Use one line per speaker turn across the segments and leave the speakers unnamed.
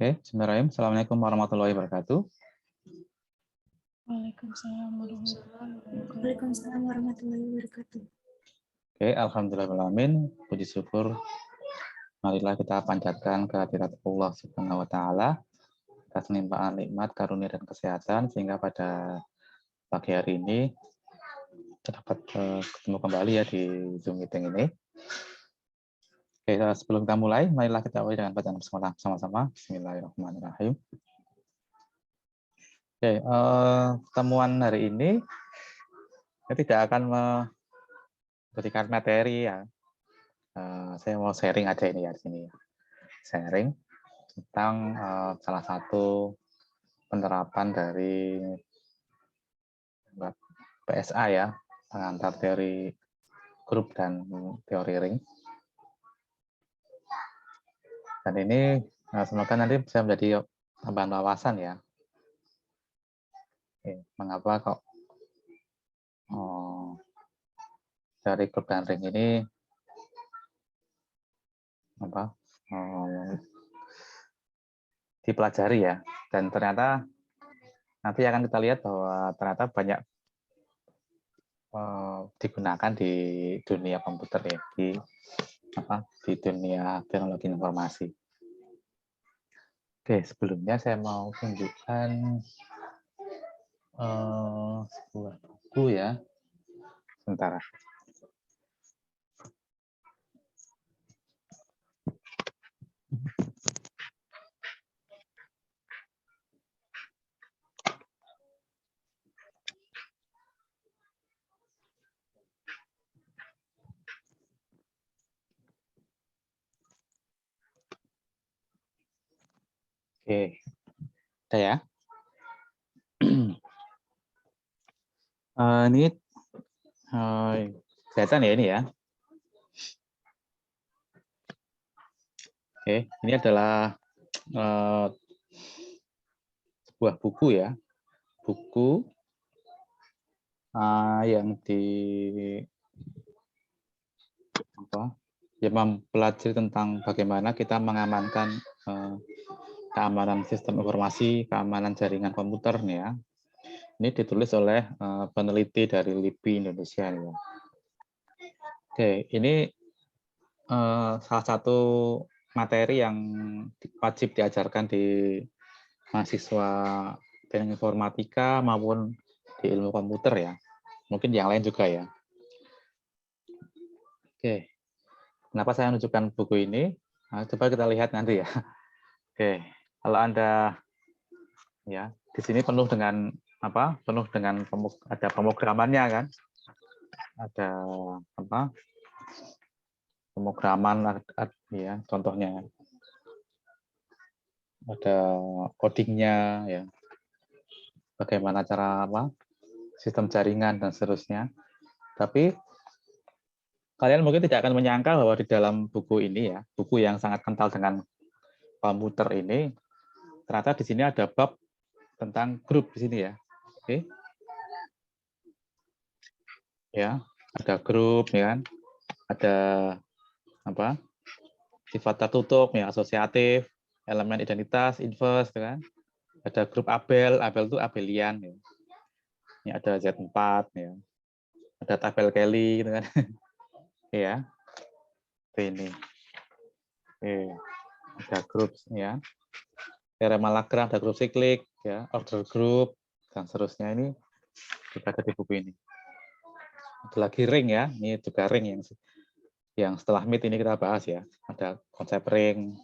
Oke, bismillahirrahmanirrahim. Assalamualaikum warahmatullahi wabarakatuh.
Waalaikumsalam warahmatullahi wabarakatuh.
Oke, alhamdulillahirrahmanirrahim. Puji syukur. Marilah kita panjatkan kehadirat Allah Subhanahu wa taala atas limpahan nikmat, karunia dan kesehatan sehingga pada pagi hari ini kita dapat ketemu kembali ya di Zoom meeting ini. Oke, sebelum kita mulai, marilah kita awali dengan bacaan bersama-sama. Bismillahirrahmanirrahim. Oke, pertemuan hari ini saya tidak akan memberikan materi ya. Saya mau sharing aja ini ya di sini. Sharing tentang salah satu penerapan dari PSA ya, pengantar teori grup dan teori ring. Dan ini semoga nanti bisa menjadi tambahan wawasan ya. Mengapa kok dari grup dan ring ini dipelajari ya, dan ternyata nanti akan kita lihat bahwa ternyata banyak digunakan di dunia komputer ya, di dunia teknologi informasi. Oke, sebelumnya saya mau tunjukkan sebuah buku ya, sebentar. Oke, udah ya. Ini kelihatan ya ini ya. Oke, ini adalah sebuah buku ya, buku yang mempelajari tentang bagaimana kita mengamankan keamanan sistem informasi, keamanan jaringan komputer nih ya. Ini ditulis oleh peneliti dari LIPI Indonesia nih ya. Oke, ini salah satu materi yang wajib diajarkan di mahasiswa teknik informatika maupun di ilmu komputer ya. Mungkin yang lain juga ya. Oke, kenapa saya menunjukkan buku ini? Nah, coba kita lihat nanti ya. Oke, kalau Anda ya di sini penuh dengan penuh dengan ada pemrogramannya kan, ada pemrograman ya, contohnya ada codingnya ya, bagaimana cara sistem jaringan dan seterusnya. Tapi kalian mungkin tidak akan menyangka bahwa di dalam buku ini ya, buku yang sangat kental dengan komputer ini, ternyata di sini ada bab tentang grup di sini ya. Oke. Ya, ada grup ya kan. Ada sifat tertutup ya, asosiatif, elemen identitas, inverse kan. Ada grup Abel, Abel itu abelian ya. Ini ada Z4 ya. Ada tabel Kelly gitu kan. Ya. Ini. Ada grup ya. Teorema Lagrange, ada grup siklik ya, order group dan seterusnya, ini juga ada di buku ini. Ada lagi ring ya, ini juga ring yang setelah meet ini kita bahas ya. Ada konsep ring.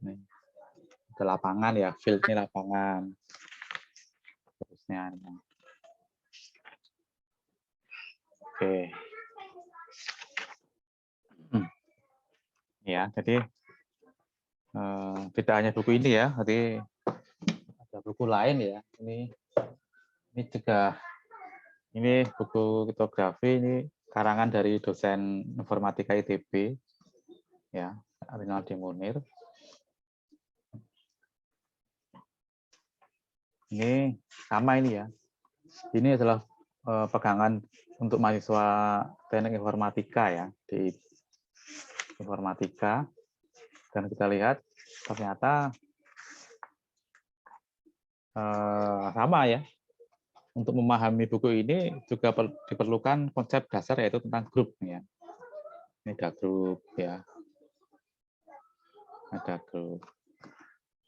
Ini. Ada lapangan ya, field ini lapangan. Terusnya. Oke. Ya, jadi tidak hanya buku ini ya, jadi ada buku lain ya. Ini juga buku kriptografi, ini karangan dari dosen informatika ITB ya, Rinaldi Munir. Ini sama ini ya. Ini adalah pegangan untuk mahasiswa teknik informatika ya, di informatika. Dan kita lihat ternyata sama ya. Untuk memahami buku ini juga diperlukan konsep dasar yaitu tentang grup ya. Ini ada grup ya. Ada grup.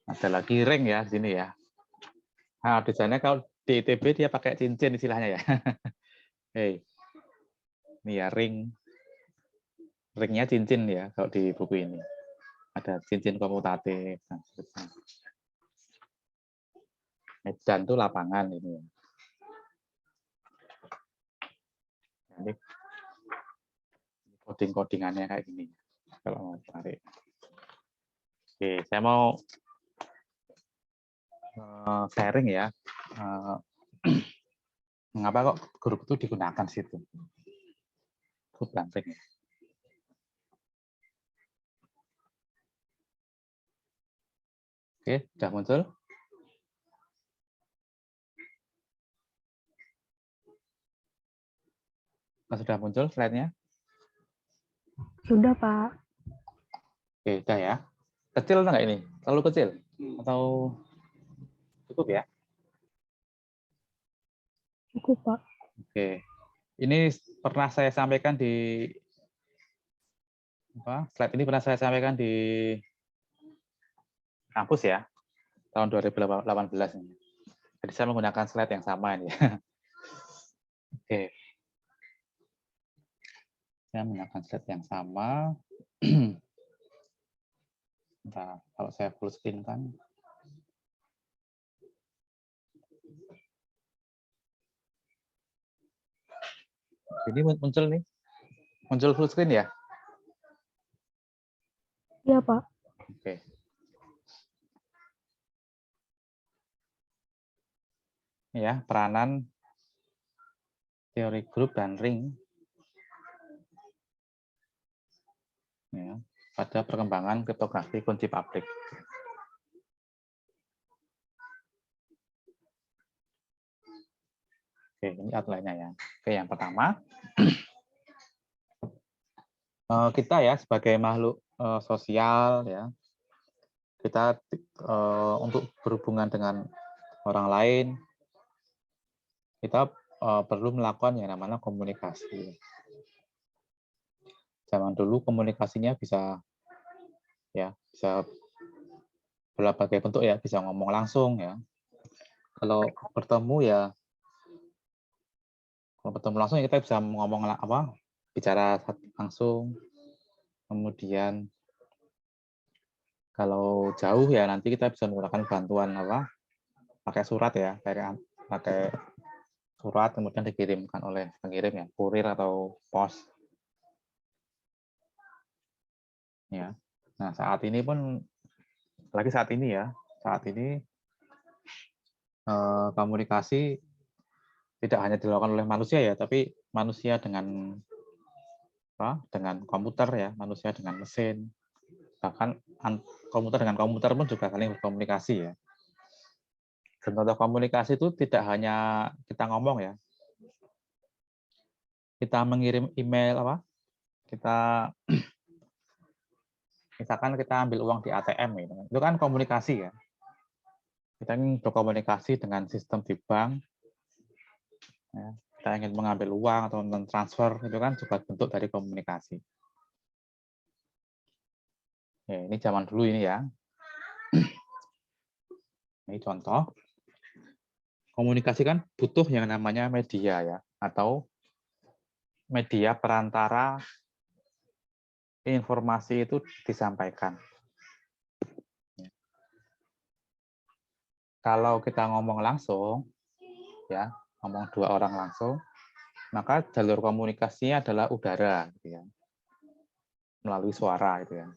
Ada lagi ring ya di sini ya. Nah, desainnya kalau di ITB dia pakai cincin istilahnya ya. Hey. Ini ya ring. Ringnya cincin ya kalau di buku ini. Ada cincin komutatif. Medan itu lapangan ini. Ini coding-codingannya kayak gini. Kalau mau tarik. Oke, saya mau sharing ya. Mengapa kok grup itu digunakan situ? Grup dan ring. Oke, sudah muncul? Sudah muncul slide-nya?
Sudah, Pak.
Oke, sudah ya. Kecil atau enggak ini? Terlalu kecil? Atau cukup ya?
Cukup, Pak.
Oke. Ini pernah saya sampaikan di slide ini pernah saya sampaikan di kampus ya, tahun 2018 ini. Jadi saya menggunakan slide yang sama ini. Oke. Saya menggunakan slide yang sama. Nah, kalau saya full screen kan. Ini muncul nih. Muncul full screen ya?
Iya, Pak.
Oke. Ya, peranan teori grup dan ring ya, pada perkembangan kriptografi kunci publik. Oke, ini outline-nya ya. Oke, yang pertama, kita ya sebagai makhluk sosial ya, kita untuk berhubungan dengan orang lain, kita perlu melakukan yang namanya komunikasi. Zaman dulu komunikasinya bisa berbagai bentuk ya, bisa ngomong langsung ya. Kalau bertemu langsung kita bisa ngomong bicara langsung. Kemudian kalau jauh ya nanti kita bisa menggunakan bantuan pakai surat ya, pakai surat kemudian dikirimkan oleh pengirim ya, kurir atau pos. Ya. Nah, saat ini komunikasi tidak hanya dilakukan oleh manusia ya, tapi manusia dengan komputer ya, manusia dengan mesin, bahkan komputer dengan komputer pun juga saling berkomunikasi ya. Contoh komunikasi itu tidak hanya kita ngomong ya, kita mengirim email misalkan kita ambil uang di ATM gitu. Itu kan komunikasi ya. Kita ingin berkomunikasi dengan sistem di bank. Ya. Kita ingin mengambil uang atau mentransfer, itu kan juga bentuk dari komunikasi. Ya, ini zaman dulu ini ya. Ini contoh. Komunikasi kan butuh yang namanya media ya, atau media perantara informasi itu disampaikan. Kalau kita ngomong langsung, ya, ngomong dua orang langsung, maka jalur komunikasinya adalah udara, gitu ya, melalui suara, gitu ya.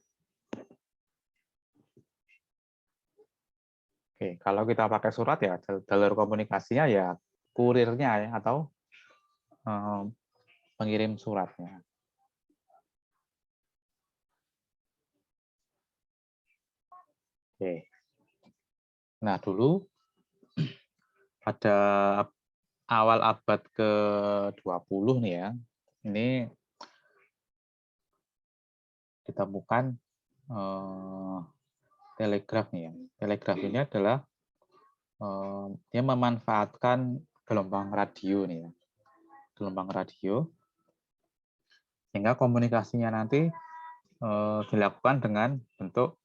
Oke, kalau kita pakai surat ya, jalur komunikasinya ya kurirnya ya, atau pengirim suratnya. Oke. Nah, dulu pada awal abad ke-20 nih ya, ini ditemukan telegraf nih ya. Telegraf ini adalah dia memanfaatkan gelombang radio nih ya. Gelombang radio sehingga komunikasinya nanti dilakukan dengan bentuk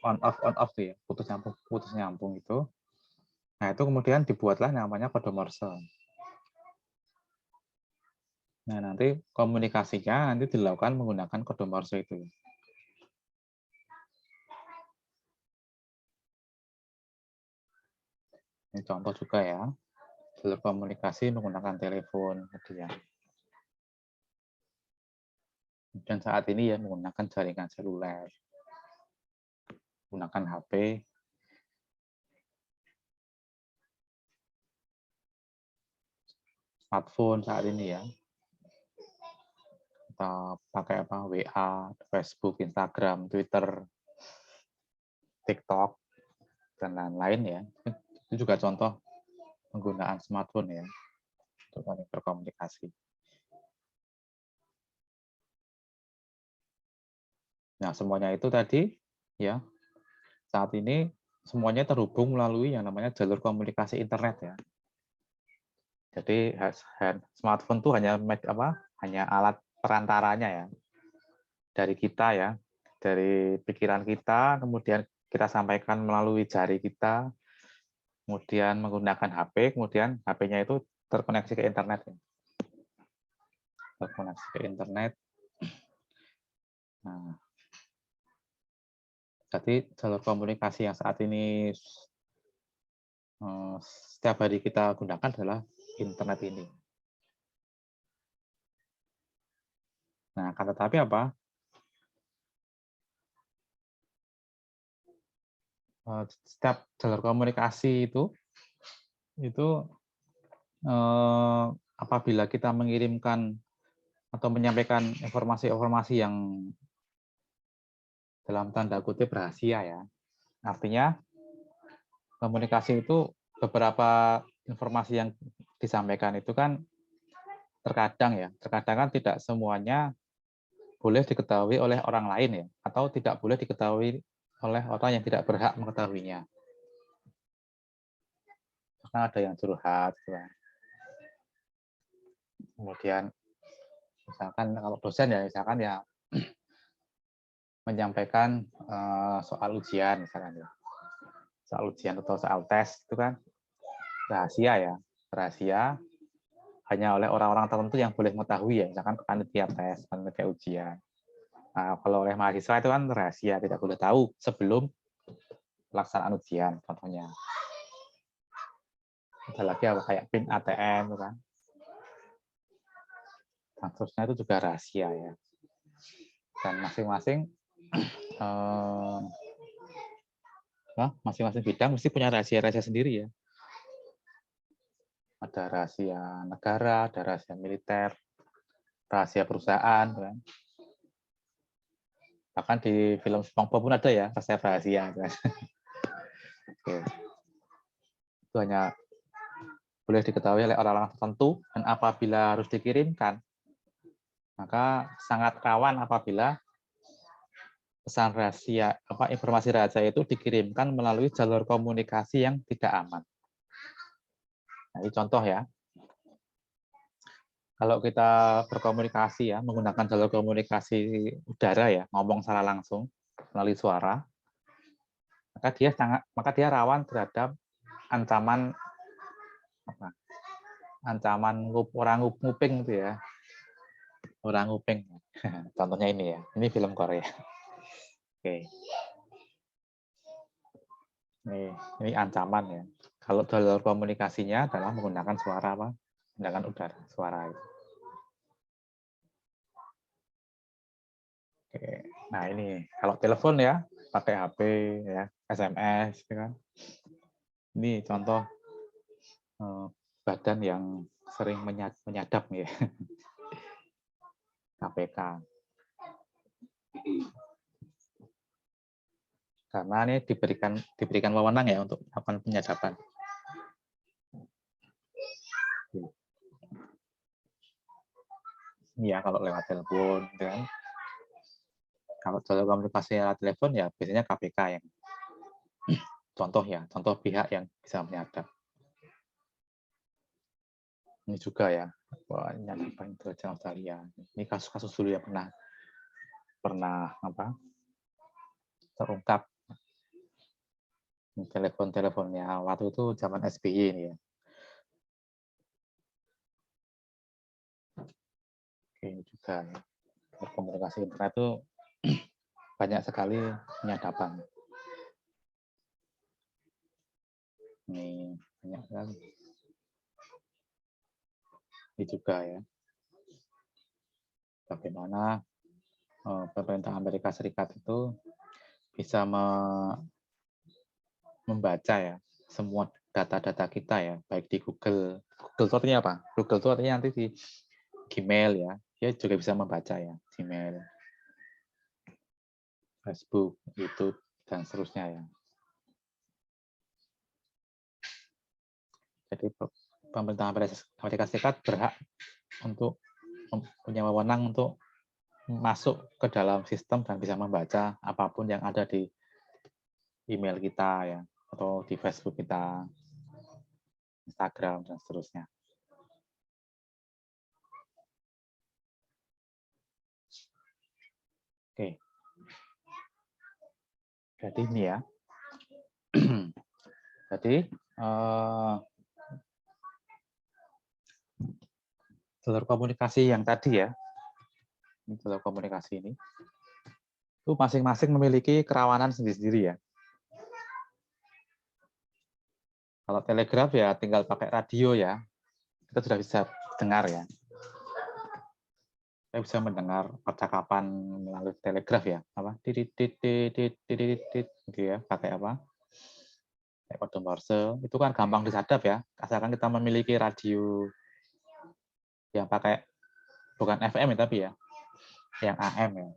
on off tuh ya, putus nyambung itu. Nah, itu kemudian dibuatlah namanya kode Morse. Nah, nanti komunikasinya nanti dilakukan menggunakan kode Morse itu. Ini contoh juga ya, jalur komunikasi menggunakan telepon, kemudian. Dan saat ini ya menggunakan jaringan seluler, menggunakan HP, smartphone saat ini ya. Kita pakai apa? WA, Facebook, Instagram, Twitter, TikTok, dan lain-lain ya. Itu juga contoh penggunaan smartphone ya untuk berkomunikasi. Nah, semuanya itu tadi ya saat ini semuanya terhubung melalui yang namanya jalur komunikasi internet ya. Jadi smartphone itu hanya alat perantaranya ya dari kita ya, dari pikiran kita, kemudian kita sampaikan melalui jari kita, kemudian menggunakan HP, kemudian HP-nya itu terkoneksi ke internet ya. Terkoneksi ke internet. Nah, jadi jalur komunikasi yang saat ini setiap hari kita gunakan adalah internet ini. Nah, akan tetapi apa? Setiap jalur komunikasi itu apabila kita mengirimkan atau menyampaikan informasi-informasi yang dalam tanda kutip rahasia ya. Artinya komunikasi itu beberapa informasi yang disampaikan itu kan terkadang kan tidak semuanya boleh diketahui oleh orang lain ya, atau tidak boleh diketahui oleh orang yang tidak berhak mengetahuinya. Karena ada yang curhat, kemudian misalkan kalau dosen ya misalkan ya menyampaikan soal ujian misalkan ya, soal ujian atau soal tes itu kan rahasia hanya oleh orang-orang tertentu yang boleh mengetahui ya, misalkan panitia tes, panitia ujian. Nah, kalau oleh mahasiswa itu kan rahasia, tidak boleh tahu sebelum pelaksanaan ujian, contohnya. Ada lagi apa kayak PIN ATM, kan? Dan seterusnya itu juga rahasia ya. Dan masing-masing bidang mesti punya rahasia-rahasia sendiri ya. Ada rahasia negara, ada rahasia militer, rahasia perusahaan, kan? Bahkan di film SpongeBob pun ada ya rahasia. Kan? Oke. Itu hanya boleh diketahui oleh orang-orang tertentu, dan apabila harus dikirimkan, maka sangat rawan apabila pesan rahasia, informasi rahasia itu dikirimkan melalui jalur komunikasi yang tidak aman. Nah, ini contoh ya. Kalau kita berkomunikasi ya menggunakan jalur komunikasi udara ya, ngomong secara langsung melalui suara, maka dia rawan terhadap ancaman orang nguping itu ya. Orang nguping. Contohnya ini ya. Ini film Korea. Oke. Ini ancaman ya. Kalau jalur komunikasinya adalah menggunakan suara apa? Menggunakan udara, suara itu. Oke. Nah, ini kalau telepon ya pakai HP ya, SMS kan. Ini contoh badan yang sering menyadap ya. KPK. Karena ini diberikan wewenang ya untuk melakukan penyadapan. Ya kalau lewat telepon kan. Kalau jalur komunikasi lewat telepon ya biasanya KPK yang contoh pihak yang bisa menyadap. Ini juga ya, penyadapan intelijen Australia. Ini kasus-kasus dulu yang pernah terungkap. Telepon-teleponnya waktu itu zaman SBY ini ya. Oke, ini juga ya. Komunikasi internet itu banyak sekali penyadapan. Ini banyak sekali. Ini juga ya. Bagaimana pemerintah Amerika Serikat itu bisa membaca ya semua data-data kita ya, baik di Google. Google itu artinya apa? Google itu artinya nanti di Gmail ya, dia juga bisa membaca ya, Gmail, Facebook, YouTube, dan seterusnya ya. Jadi pemerintah Amerika Serikat berhak untuk punya wewenang untuk masuk ke dalam sistem dan bisa membaca apapun yang ada di email kita ya, atau di Facebook kita, Instagram, dan seterusnya. Oke. Jadi ini ya. Jadi jalur komunikasi yang tadi ya, jalur komunikasi ini, itu masing-masing memiliki kerawanan sendiri-sendiri ya. Kalau telegraf ya tinggal pakai radio ya, kita sudah bisa dengar ya. Kita bisa mendengar percakapan melalui telegraf ya, apa? Gitu ya, pakai apa? Kayak kode Morse, itu kan gampang disadap ya, asalkan kita memiliki radio yang pakai bukan FM ya, tapi ya yang AM ya.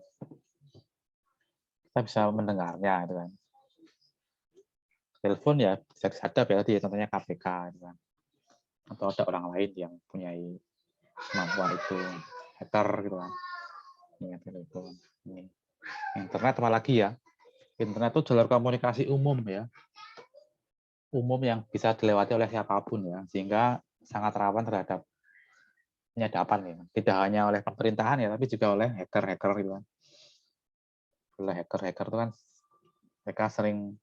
Kita bisa mendengarnya gitu kan. Telepon ya bisa disadap ya, tadi ya, contohnya KPK gitu kan. Atau ada orang lain yang punya kemampuan itu, hacker gitu kan. Ini telepon. Ini internet apalagi ya. Internet itu jalur komunikasi umum ya. Umum yang bisa dilewati oleh siapapun ya, sehingga sangat rawan terhadap penyadapan ya. Tidak hanya oleh pemerintahan ya, tapi juga oleh hacker-hacker gitu kan. Oleh hacker-hacker itu kan mereka sering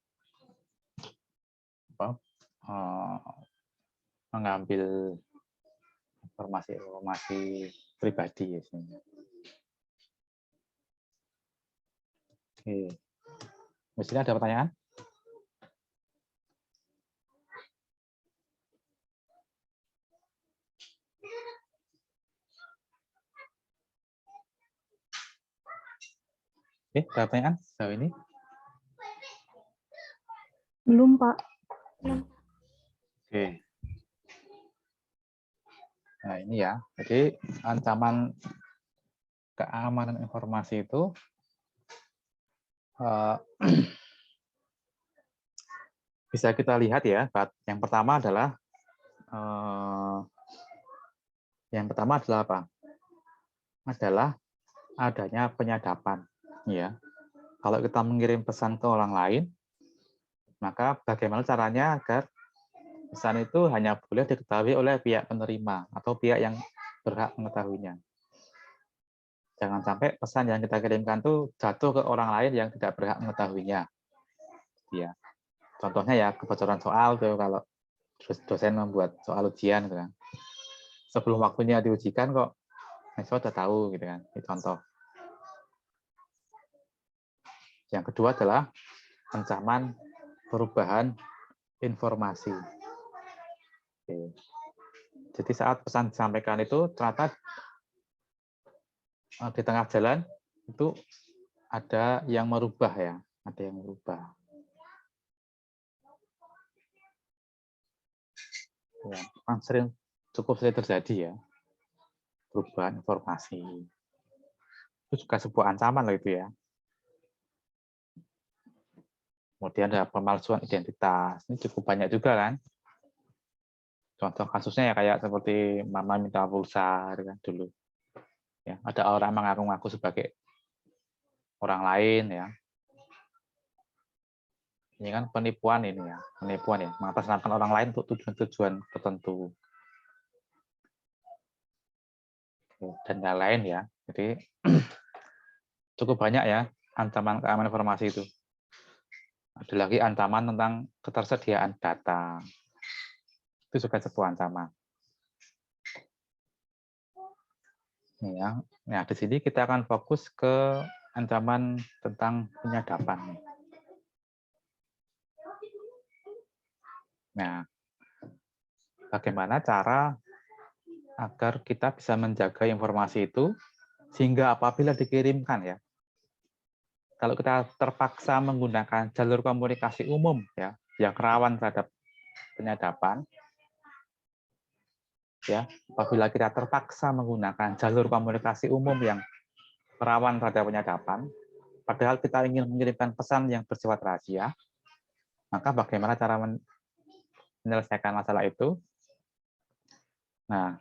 mengambil informasi pribadi ya sebenarnya. Oke. Di sini ada pertanyaan? Oke, ada pertanyaan sejauh ini?
Belum, Pak.
Oke. Nah, ini ya. Jadi ancaman keamanan informasi itu bisa kita lihat ya. Yang pertama adalah apa? Adalah adanya penyadapan. Ya. Kalau kita mengirim pesan ke orang lain, maka bagaimana caranya agar pesan itu hanya boleh diketahui oleh pihak penerima atau pihak yang berhak mengetahuinya. Jangan sampai pesan yang kita kirimkan itu jatuh ke orang lain yang tidak berhak mengetahuinya. Ya. Contohnya ya kebocoran soal tuh kalau dosen membuat soal ujian gitu kan. Sebelum waktunya diujikan kok mahasiswa sudah tahu gitu kan. Ini contoh. Yang kedua adalah ancaman perubahan informasi. Oke. Jadi saat pesan disampaikan itu ternyata di tengah jalan itu ada yang merubah ya, ada yang merubah. Ya, kan cukup sering terjadi ya, perubahan informasi. Itu juga sebuah ancaman loh itu ya. Kemudian ada pemalsuan identitas, ini cukup banyak juga kan. Contoh kasusnya ya kayak seperti mama minta pulsa kan dulu. Ya, ada orang mengaku-ngaku sebagai orang lain ya. Ini kan penipuan ini ya, penipuan ya, mengatasnamakan orang lain untuk tujuan-tujuan tertentu. Dan lain-lain ya. Jadi cukup banyak ya ancaman keamanan informasi itu. Ada lagi ancaman tentang ketersediaan data. Itu juga sebuah ancaman. Ya. Nah, di sini kita akan fokus ke ancaman tentang penyadapan. Nah, bagaimana cara agar kita bisa menjaga informasi itu sehingga apabila dikirimkan ya, kalau kita terpaksa menggunakan jalur komunikasi umum ya yang rawan terhadap penyadapan, ya apabila kita terpaksa menggunakan jalur komunikasi umum yang rawan terhadap penyadapan, padahal kita ingin mengirimkan pesan yang bersifat rahasia, maka bagaimana cara menyelesaikan masalah itu? Nah,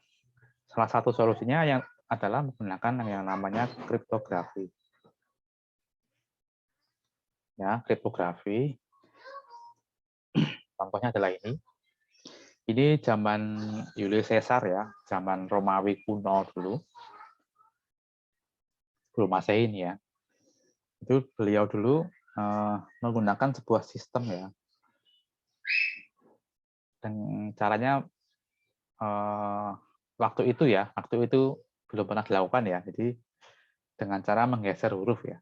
salah satu solusinya yang adalah menggunakan yang namanya kriptografi. Ya, kriptografi. Contohnya adalah ini. Ini zaman Julius Caesar ya, zaman Romawi kuno dulu. Belum Masehi ini ya. Itu beliau dulu menggunakan sebuah sistem ya. Dan caranya waktu itu belum pernah dilakukan ya. Jadi dengan cara menggeser huruf ya.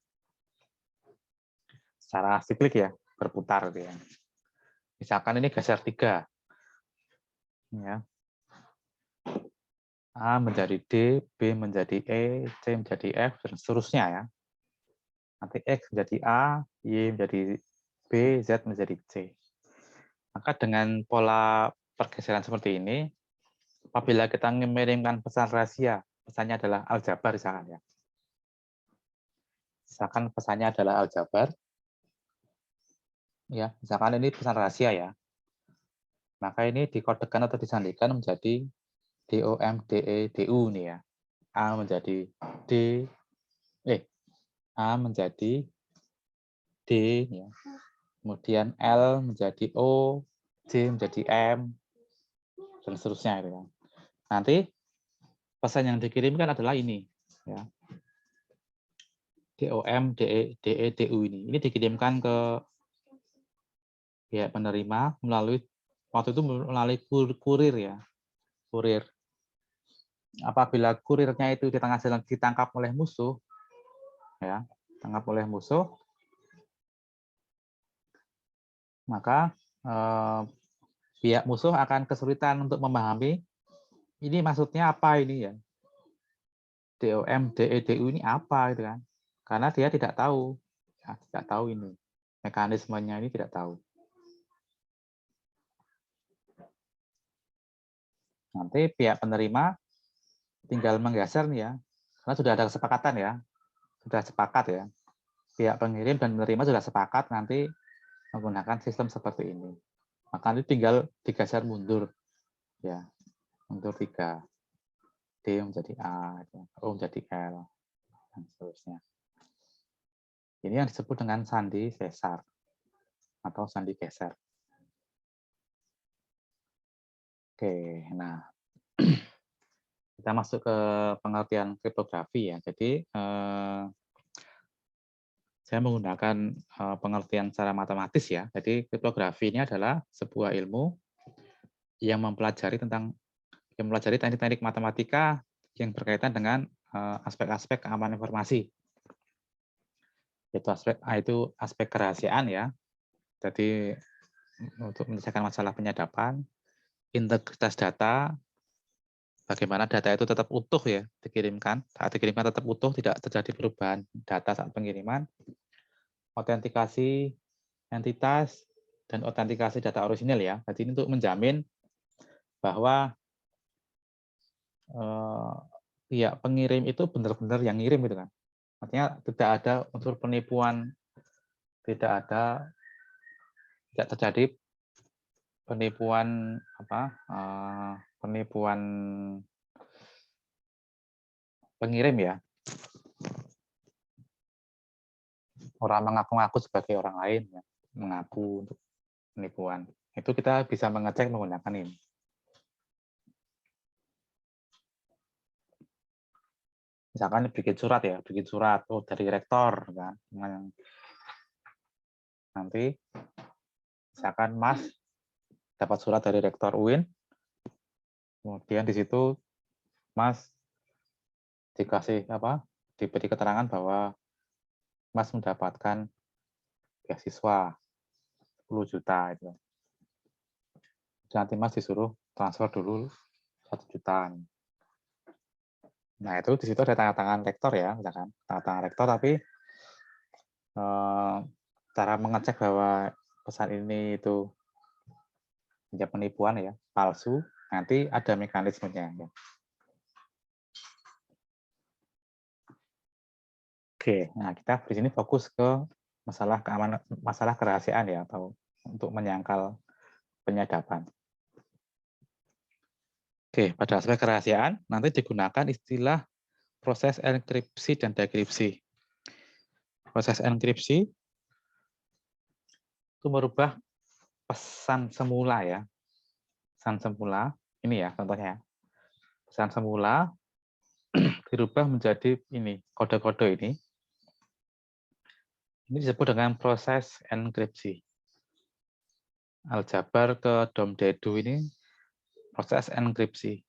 Secara siklik ya, berputar gitu ya. Misalkan ini geser 3. Ya. A menjadi D, B menjadi E, C menjadi F, dan seterusnya ya. Nanti X menjadi A, Y menjadi B, Z menjadi C. Maka dengan pola pergeseran seperti ini, apabila kita mengirimkan pesan rahasia, pesannya adalah aljabar misalkan ya. Misalkan pesannya adalah aljabar, ya, misalkan ini pesan rahasia ya. Maka ini dikodekan atau disandikan menjadi DOMDEDU nih ya. A menjadi D, A menjadi D, ya. Kemudian L menjadi O, J menjadi M, dan seterusnya. Gitu ya. Nanti pesan yang dikirimkan adalah ini. Ya. DOM, DE, DU ini. Ini dikirimkan ke pihak penerima melalui, waktu itu melalui kurir ya. Kurir. Apabila kurirnya itu di tengah jalan ditangkap oleh musuh, ya, ditangkap oleh musuh, maka pihak musuh akan kesulitan untuk memahami ini maksudnya apa ini ya. DOM, DEDU ini apa gitu kan. Karena dia tidak tahu. Ya, tidak tahu ini. Mekanismenya ini tidak tahu. Nanti pihak penerima tinggal menggeser nih ya. Karena sudah ada kesepakatan ya. Sudah sepakat ya. Pihak pengirim dan penerima sudah sepakat nanti menggunakan sistem seperti ini. Maka nanti tinggal digeser mundur. Ya, mundur 3. D menjadi A, O menjadi L, dan seterusnya. Ini yang disebut dengan sandi sesar atau sandi geser. Oke, nah kita masuk ke pengertian kriptografi ya. Jadi saya menggunakan pengertian secara matematis ya. Jadi kriptografi ini adalah sebuah ilmu yang mempelajari teknik-teknik matematika yang berkaitan dengan aspek-aspek keamanan informasi. Itu aspek kerahasiaan ya. Jadi untuk menyelesaikan masalah penyadapan, integritas data, bagaimana data itu tetap utuh ya dikirimkan, saat dikirimkan tetap utuh, tidak terjadi perubahan data saat pengiriman, autentikasi entitas, dan autentikasi data orisinil ya. Jadi ini untuk menjamin bahwa pihak pengirim itu benar-benar yang ngirim gitu kan. Artinya tidak ada unsur penipuan, tidak terjadi penipuan penipuan pengirim ya. orang mengaku-ngaku sebagai orang lain, ya, mengaku untuk penipuan. Itu kita bisa mengecek menggunakan ini. Misalkan bikin surat ya, bikin surat dari rektor, kan? Nanti misalkan Mas dapat surat dari rektor UIN, kemudian di situ Mas dikasih diberi keterangan bahwa Mas mendapatkan beasiswa 10 juta itu. Nanti Mas disuruh transfer dulu 1 juta. Nah, itu di situ ada tanda tangan rektor ya, misalkan tanda tangan rektor, tapi cara mengecek bahwa pesan ini itu penipuan ya, palsu, nanti ada mekanismenya ya. Oke, nah kita di sini fokus ke masalah keamanan, masalah kerahasiaan ya, atau untuk menyangkal penyadapan. Oke, pada aspek kerahasiaan nanti digunakan istilah proses enkripsi dan dekripsi. Proses enkripsi itu merubah pesan semula ya. Pesan semula, ini ya contohnya. Pesan semula dirubah menjadi ini, kode-kode ini. Ini disebut dengan proses enkripsi. Aljabar ke DOM-DEDU ini proses enkripsi.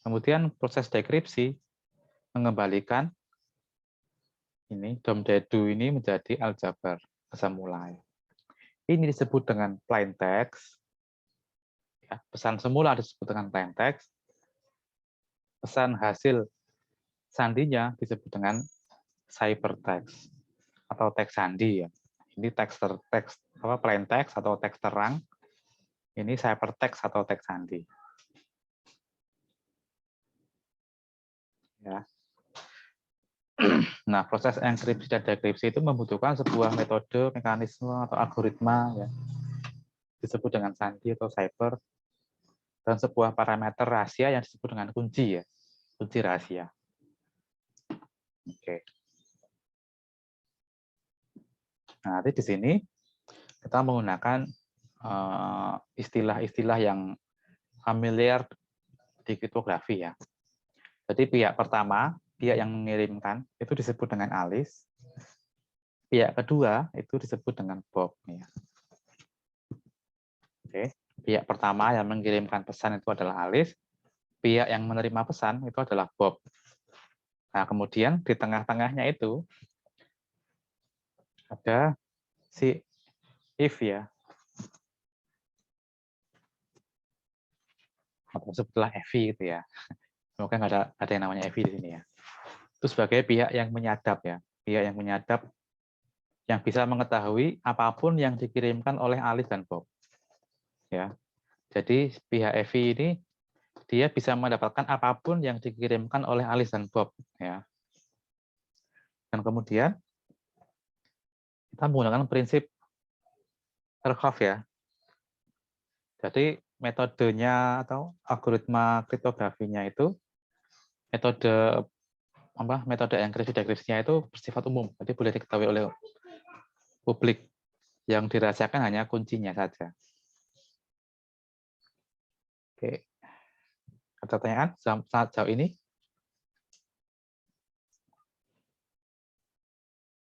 Kemudian proses dekripsi mengembalikan ini DOM-DEDU ini menjadi aljabar semula. Ini disebut dengan plain text. Ya, pesan semula disebut dengan plain text. Pesan hasil sandinya disebut dengan ciphertext atau teks sandi ya. Ini teks plain text atau teks terang. Ini ciphertext atau teks sandi. Ya. Nah, proses enkripsi dan dekripsi itu membutuhkan sebuah metode, mekanisme atau algoritma ya. Disebut dengan sandi atau cipher, dan sebuah parameter rahasia yang disebut dengan kunci ya. Kunci rahasia. Oke. Nah, nanti di sini kita menggunakan istilah-istilah yang familiar di kriptografi ya. Jadi pihak pertama, pihak yang mengirimkan itu disebut dengan Alice. Pihak kedua itu disebut dengan Bob. Ya. Oke. Pihak pertama yang mengirimkan pesan itu adalah Alice. Pihak yang menerima pesan itu adalah Bob. Nah, kemudian di tengah-tengahnya itu ada si If ya. Atau sebelah Evi gitu ya. Semoga nggak ada yang namanya Evi di sini ya. Itu sebagai pihak yang menyadap ya. Pihak yang menyadap yang bisa mengetahui apapun yang dikirimkan oleh Alice dan Bob. Ya. Jadi pihak Evi ini dia bisa mendapatkan apapun yang dikirimkan oleh Alice dan Bob ya. Dan kemudian kita menggunakan prinsip Kerckhoff ya. Jadi metodenya atau algoritma kriptografinya itu metode enkripsi dekripsinya itu bersifat umum. Jadi boleh diketahui oleh publik. Yang dirahasiakan hanya kuncinya saja. Oke. Ada pertanyaan saat jauh ini?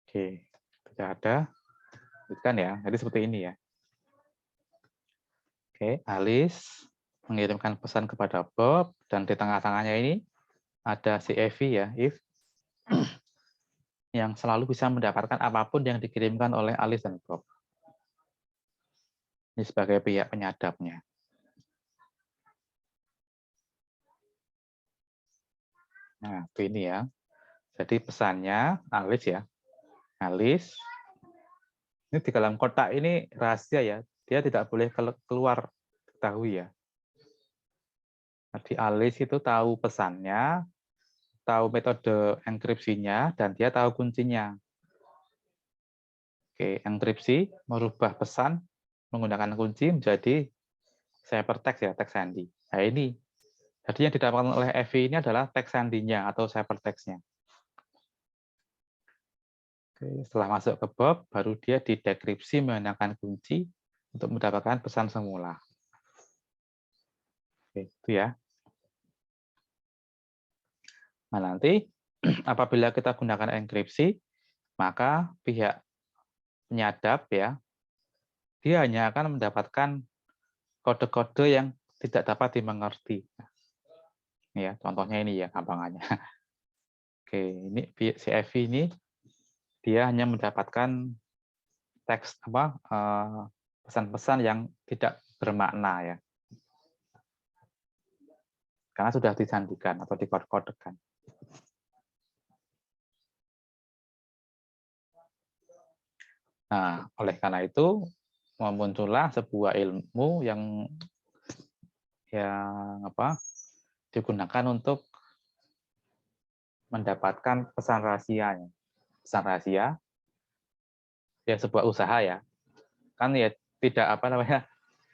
Oke, tidak ada. Bukan ya, jadi seperti ini ya. Oke, Alice mengirimkan pesan kepada Bob, dan di tengah-tengahnya ini ada si Evi ya, If, yang selalu bisa mendapatkan apapun yang dikirimkan oleh Alice dan Bob. Ini sebagai pihak penyadapnya. Nah, ini ya. Jadi pesannya Alice ya. Alice, ini di dalam kotak ini rahasia ya. Dia tidak boleh keluar ketahui ya. Jadi Alice itu tahu pesannya, tahu metode enkripsinya, dan dia tahu kuncinya. Oke, enkripsi merubah pesan menggunakan kunci menjadi ciphertext ya, teks sandi. Nah ini, jadi yang didapatkan oleh Evi ini adalah teks sandinya atau ciphertext-nya. Setelah masuk ke Bob, baru dia didekripsi menggunakan kunci untuk mendapatkan pesan semula. Oke, itu ya. Nah, nanti apabila kita gunakan enkripsi, maka pihak penyadap ya, dia hanya akan mendapatkan kode-kode yang tidak dapat dimengerti. Ya, contohnya ini ya gampangannya. Oke, ini si Evi ini dia hanya mendapatkan teks pesan-pesan yang tidak bermakna ya. Karena sudah disandikan atau dikode-kodekan. Nah, oleh karena itu muncullah sebuah ilmu yang digunakan untuk mendapatkan pesan rahasia. Pesan rahasia ya sebuah usaha ya. Kan ya tidak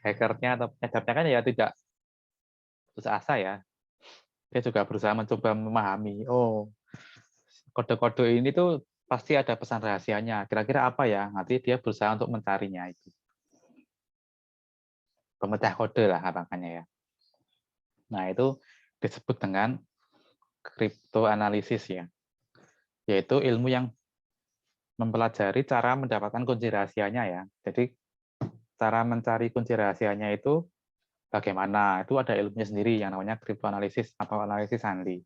hackernya atau penyadapnya kan ya tidak putus asa ya. Dia juga berusaha mencoba memahami, oh kode-kode ini tuh pasti ada pesan rahasianya. Kira-kira apa ya? Nanti dia berusaha untuk mencarinya itu. Pemecah kode lah makanya ya. Nah, itu disebut dengan kriptoanalisis ya. Yaitu ilmu yang mempelajari cara mendapatkan kunci rahasianya ya. Jadi cara mencari kunci rahasianya itu bagaimana? Itu ada ilmunya sendiri yang namanya kriptoanalisis atau analisis sandi.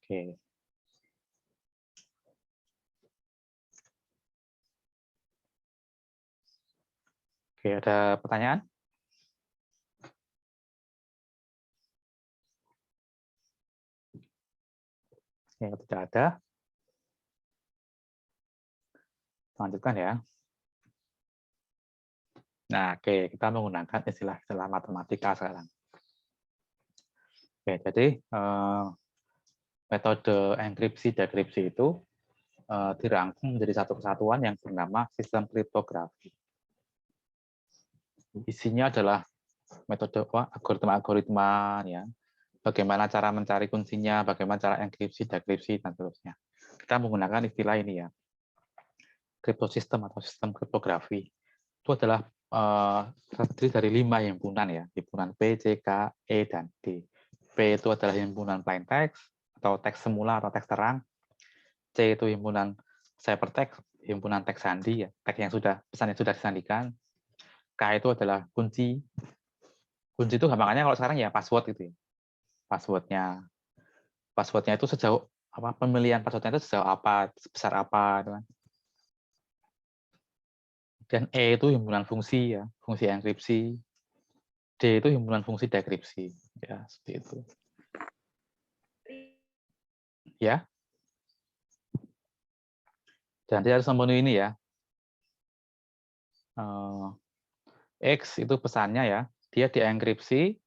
Oke. Oke, ada pertanyaan? Yang tidak ada. Lanjutkan ya. Nah, oke, kita menggunakan istilah-istilah matematika sekarang. Oke, jadi metode enkripsi dekripsi itu dirangkum menjadi satu kesatuan yang bernama sistem kriptografi. Isinya adalah metode algoritma ya. Bagaimana cara mencari kuncinya, bagaimana cara enkripsi, dekripsi dan seterusnya. Kita menggunakan istilah ini ya. Kriptosistem atau sistem kriptografi. Itu adalah terdiri dari 5 himpunan ya, himpunan P, C, K, E, dan D. P itu adalah himpunan plain text atau teks semula atau teks terang. C itu himpunan ciphertext, himpunan teks sandi ya, teks yang pesan yang sudah disandikan. K itu adalah kunci. Kunci itu gampangannya kalau sekarang ya password gitu ya. Passwordnya itu sejauh pemilihan passwordnya itu sejauh apa, sebesar apa gitu kan. Dan E itu himpunan fungsi ya, fungsi enkripsi. D itu himpunan fungsi dekripsi ya, seperti itu. Ya. Dan dia harus memenuhi ini ya. X itu pesannya ya, dia dienkripsi,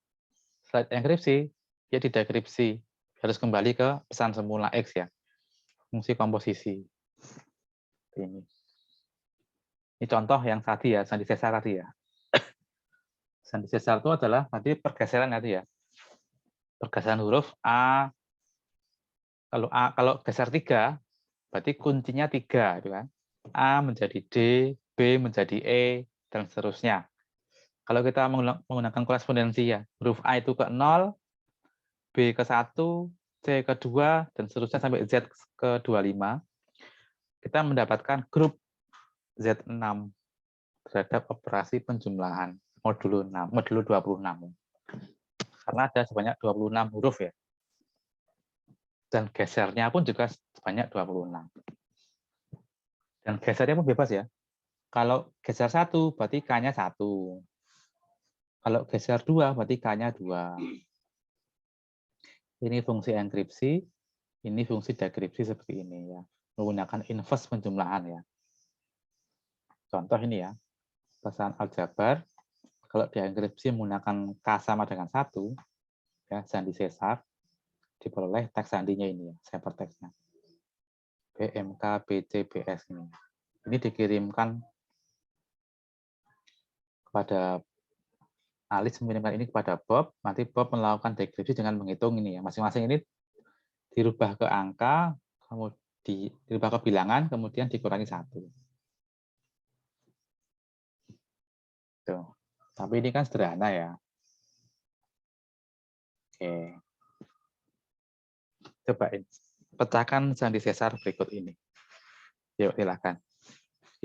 setelah enkripsi, dia didekripsi. Harus kembali ke pesan semula X ya, fungsi komposisi. Ini contoh yang tadi ya, sandi sesar tadi ya. Sandi sesar itu adalah tadi pergeseran tadi ya. Pergeseran huruf A, kalau geser 3, berarti kuncinya 3, gitu kan. A menjadi D, B menjadi E, dan seterusnya. Kalau kita menggunakan korespondensi ya, huruf A itu ke 0, B ke 1, C ke 2, dan seterusnya sampai Z ke 25, kita mendapatkan grup Z6 terhadap operasi penjumlahan modulo 26. Karena ada sebanyak 26 huruf ya. Dan gesernya pun juga sebanyak 26. Dan gesernya pun bebas ya. Kalau geser 1 berarti K-nya 1. Kalau geser 2 berarti K-nya 2. Ini fungsi enkripsi, ini fungsi dekripsi seperti ini ya. Menggunakan inverse penjumlahan ya. Contoh ini ya. Pesan aljabar kalau dienkripsi menggunakan K sama dengan 1 ya, sandi sesar, diperoleh teks sandinya ini ya, ciphertextnya. BMK BC BS ini. Ini dikirimkan kepada Alice mengirimkan ini kepada Bob, nanti Bob melakukan dekripsi dengan menghitung ini ya. Masing-masing ini dirubah ke angka, kemudian dirubah ke bilangan, kemudian dikurangi 1. Tuh. Tapi ini kan sederhana ya. Oke. Coba pecahkan sandi sesar berikut ini. Yuk, silakan.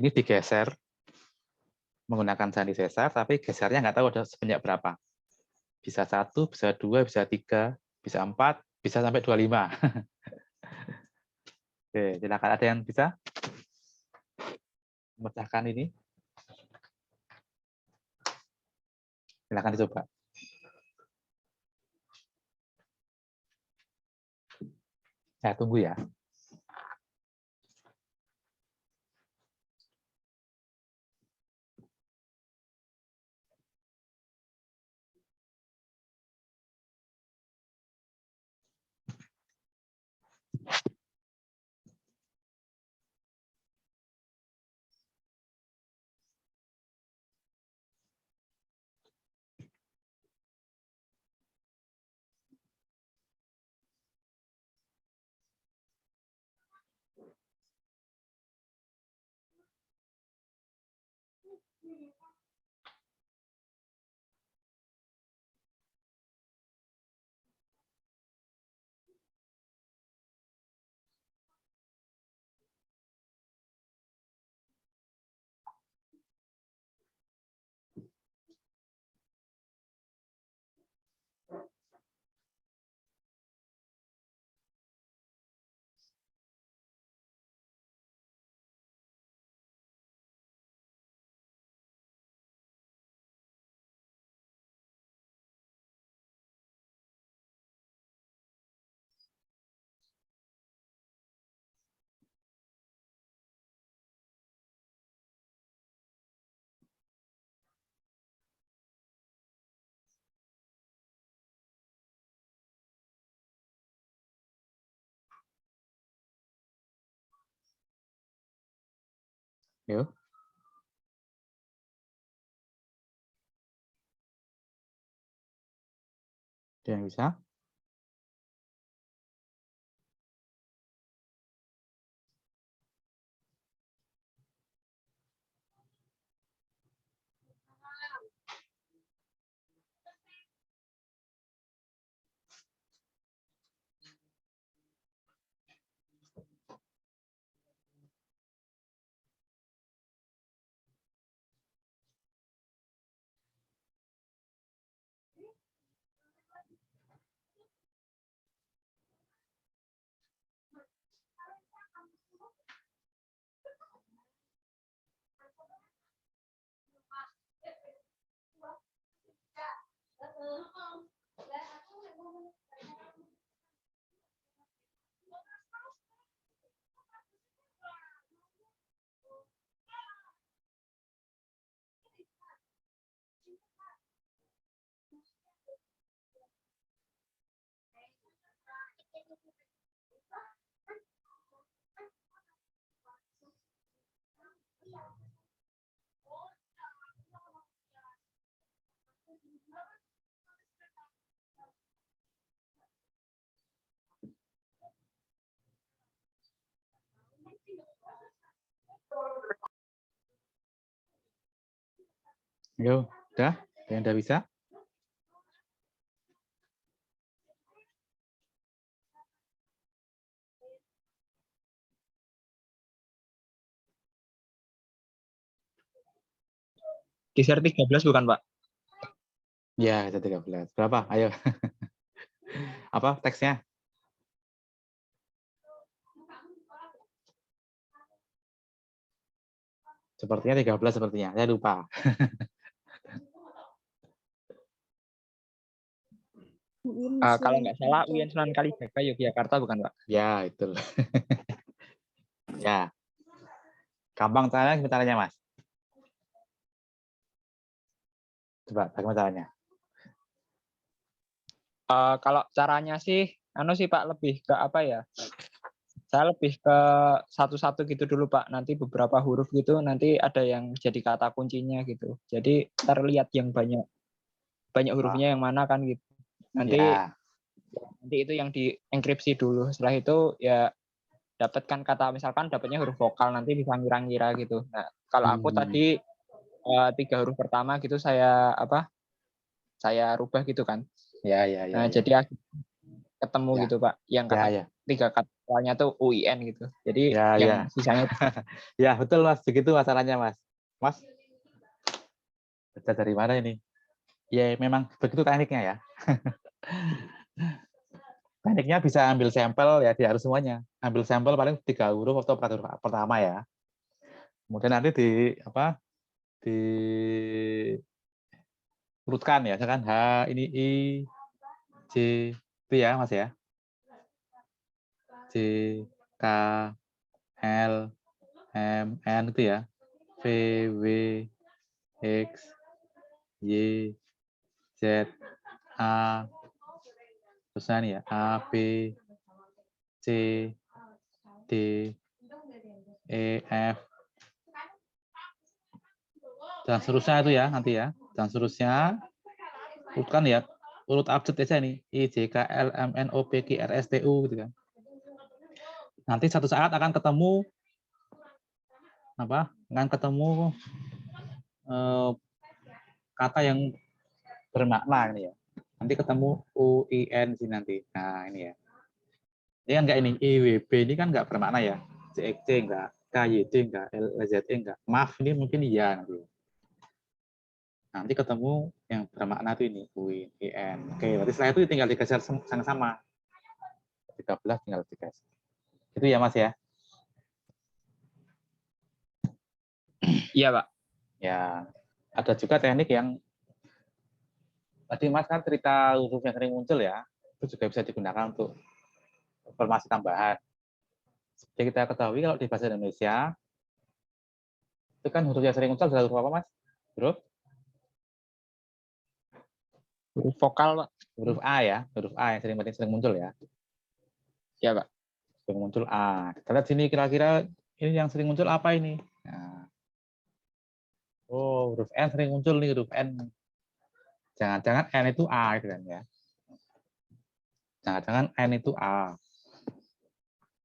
Ini digeser menggunakan sandi sesar, tapi gesernya nggak tahu ada sebanyak berapa. Bisa 1, bisa 2, bisa 3, bisa 4, bisa sampai 25. Oke, silakan. Ada yang bisa memecahkan ini? Silakan dicoba. Saya tunggu ya. Yuk. Ada yang bisa? Yuk, udah? Ada yang udah bisa?
Geser 13 bukan, Pak?
Ya, ada 13. Berapa? Ayo. Apa teksnya? Sepertinya 13 sepertinya. Saya lupa.
Kalau nggak salah UIN Sunan Kalijaga Yogyakarta bukan, Pak?
Ya, itu. Ya. Gampang caranya, Mas. Coba, bagaimana caranya?
Kalau caranya sih, Pak, lebih ke apa ya? Saya lebih ke satu-satu gitu dulu, Pak. Nanti beberapa huruf gitu, nanti ada yang jadi kata kuncinya gitu. Jadi terlihat yang banyak hurufnya yang mana kan gitu. Nanti
Ya.
Nanti itu yang dienkripsi dulu. Setelah itu ya dapatkan kata, misalkan dapatnya huruf vokal, nanti bisa ngira-ngira gitu. Nah, kalau aku tadi 3 huruf pertama gitu saya saya rubah gitu kan.
Ya, ya, ya,
Nah,
ya.
jadi ketemu
Ya,
gitu Pak. Yang
ya,
kata
ya.
3 katanya tuh UIN gitu. Jadi
Ya, ya.
yang sisanya
Ya, betul Mas. Begitu masalahnya Mas. Mas, baca dari mana ini? Ya, memang begitu tekniknya ya. Tekniknya bisa ambil sampel ya, di harus semuanya. Ambil sampel paling 3 huruf atau 4 huruf pertama ya. Kemudian nanti diurutkan ya, misalkan H ini I, J itu ya Mas ya. J, K, L, M, N itu ya. V, W, X, Y, Z, A, terusnya nih ya, A, B, C, D, E, F, dan seterusnya itu ya nanti ya. Dan seterusnya urutkan ya, urut abjad aja nih. I, J, K, L, M, N, O, P, Q, R, S, T, U gitu kan. Nanti satu saat akan ketemu kata yang bermakna ini ya. Nanti ketemu U, I, N sih nanti. Nah, ini ya. Ini kan enggak ini I, W, B ini kan enggak bermakna ya. C, X, C enggak, K, Y, D enggak, L, Z, E enggak. Maaf ini mungkin iya nanti. Nanti ketemu yang bermakna itu ini U, I, N. Oke, berarti setelah itu tinggal digeser sama-sama. 13 tinggal digeser. Itu ya Mas ya.
Iya, Pak.
Ya, ada juga teknik yang tadi Mas kan cerita huruf yang sering muncul ya, itu juga bisa digunakan untuk informasi tambahan. Seperti kita ketahui kalau di bahasa Indonesia, itu kan huruf yang sering muncul adalah huruf apa Mas?
Huruf vokal, Pak.
Huruf A ya, huruf A yang sering muncul ya.
Iya, Pak.
Sering muncul A. Kita lihat sini kira-kira ini yang sering muncul apa ini? Nah, oh, huruf N sering muncul nih, huruf N. Jangan-jangan N itu A gitu kan ya. Jangan-jangan N itu A.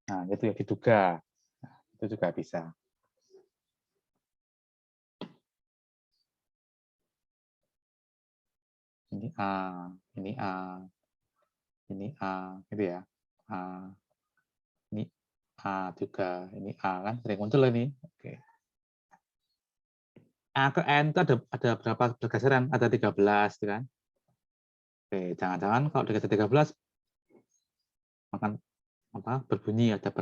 Nah, itu ya diduga. Nah, itu juga bisa. Ini A, ini A, ini A, gitu ya. A, ini A juga, ini A kan sering muncul ini. Oke. A ke N itu ada berapa pergeseran? Ada 13, gitu kan? Oke, jangan-jangan kalau digeser 13 akan berbunyi ada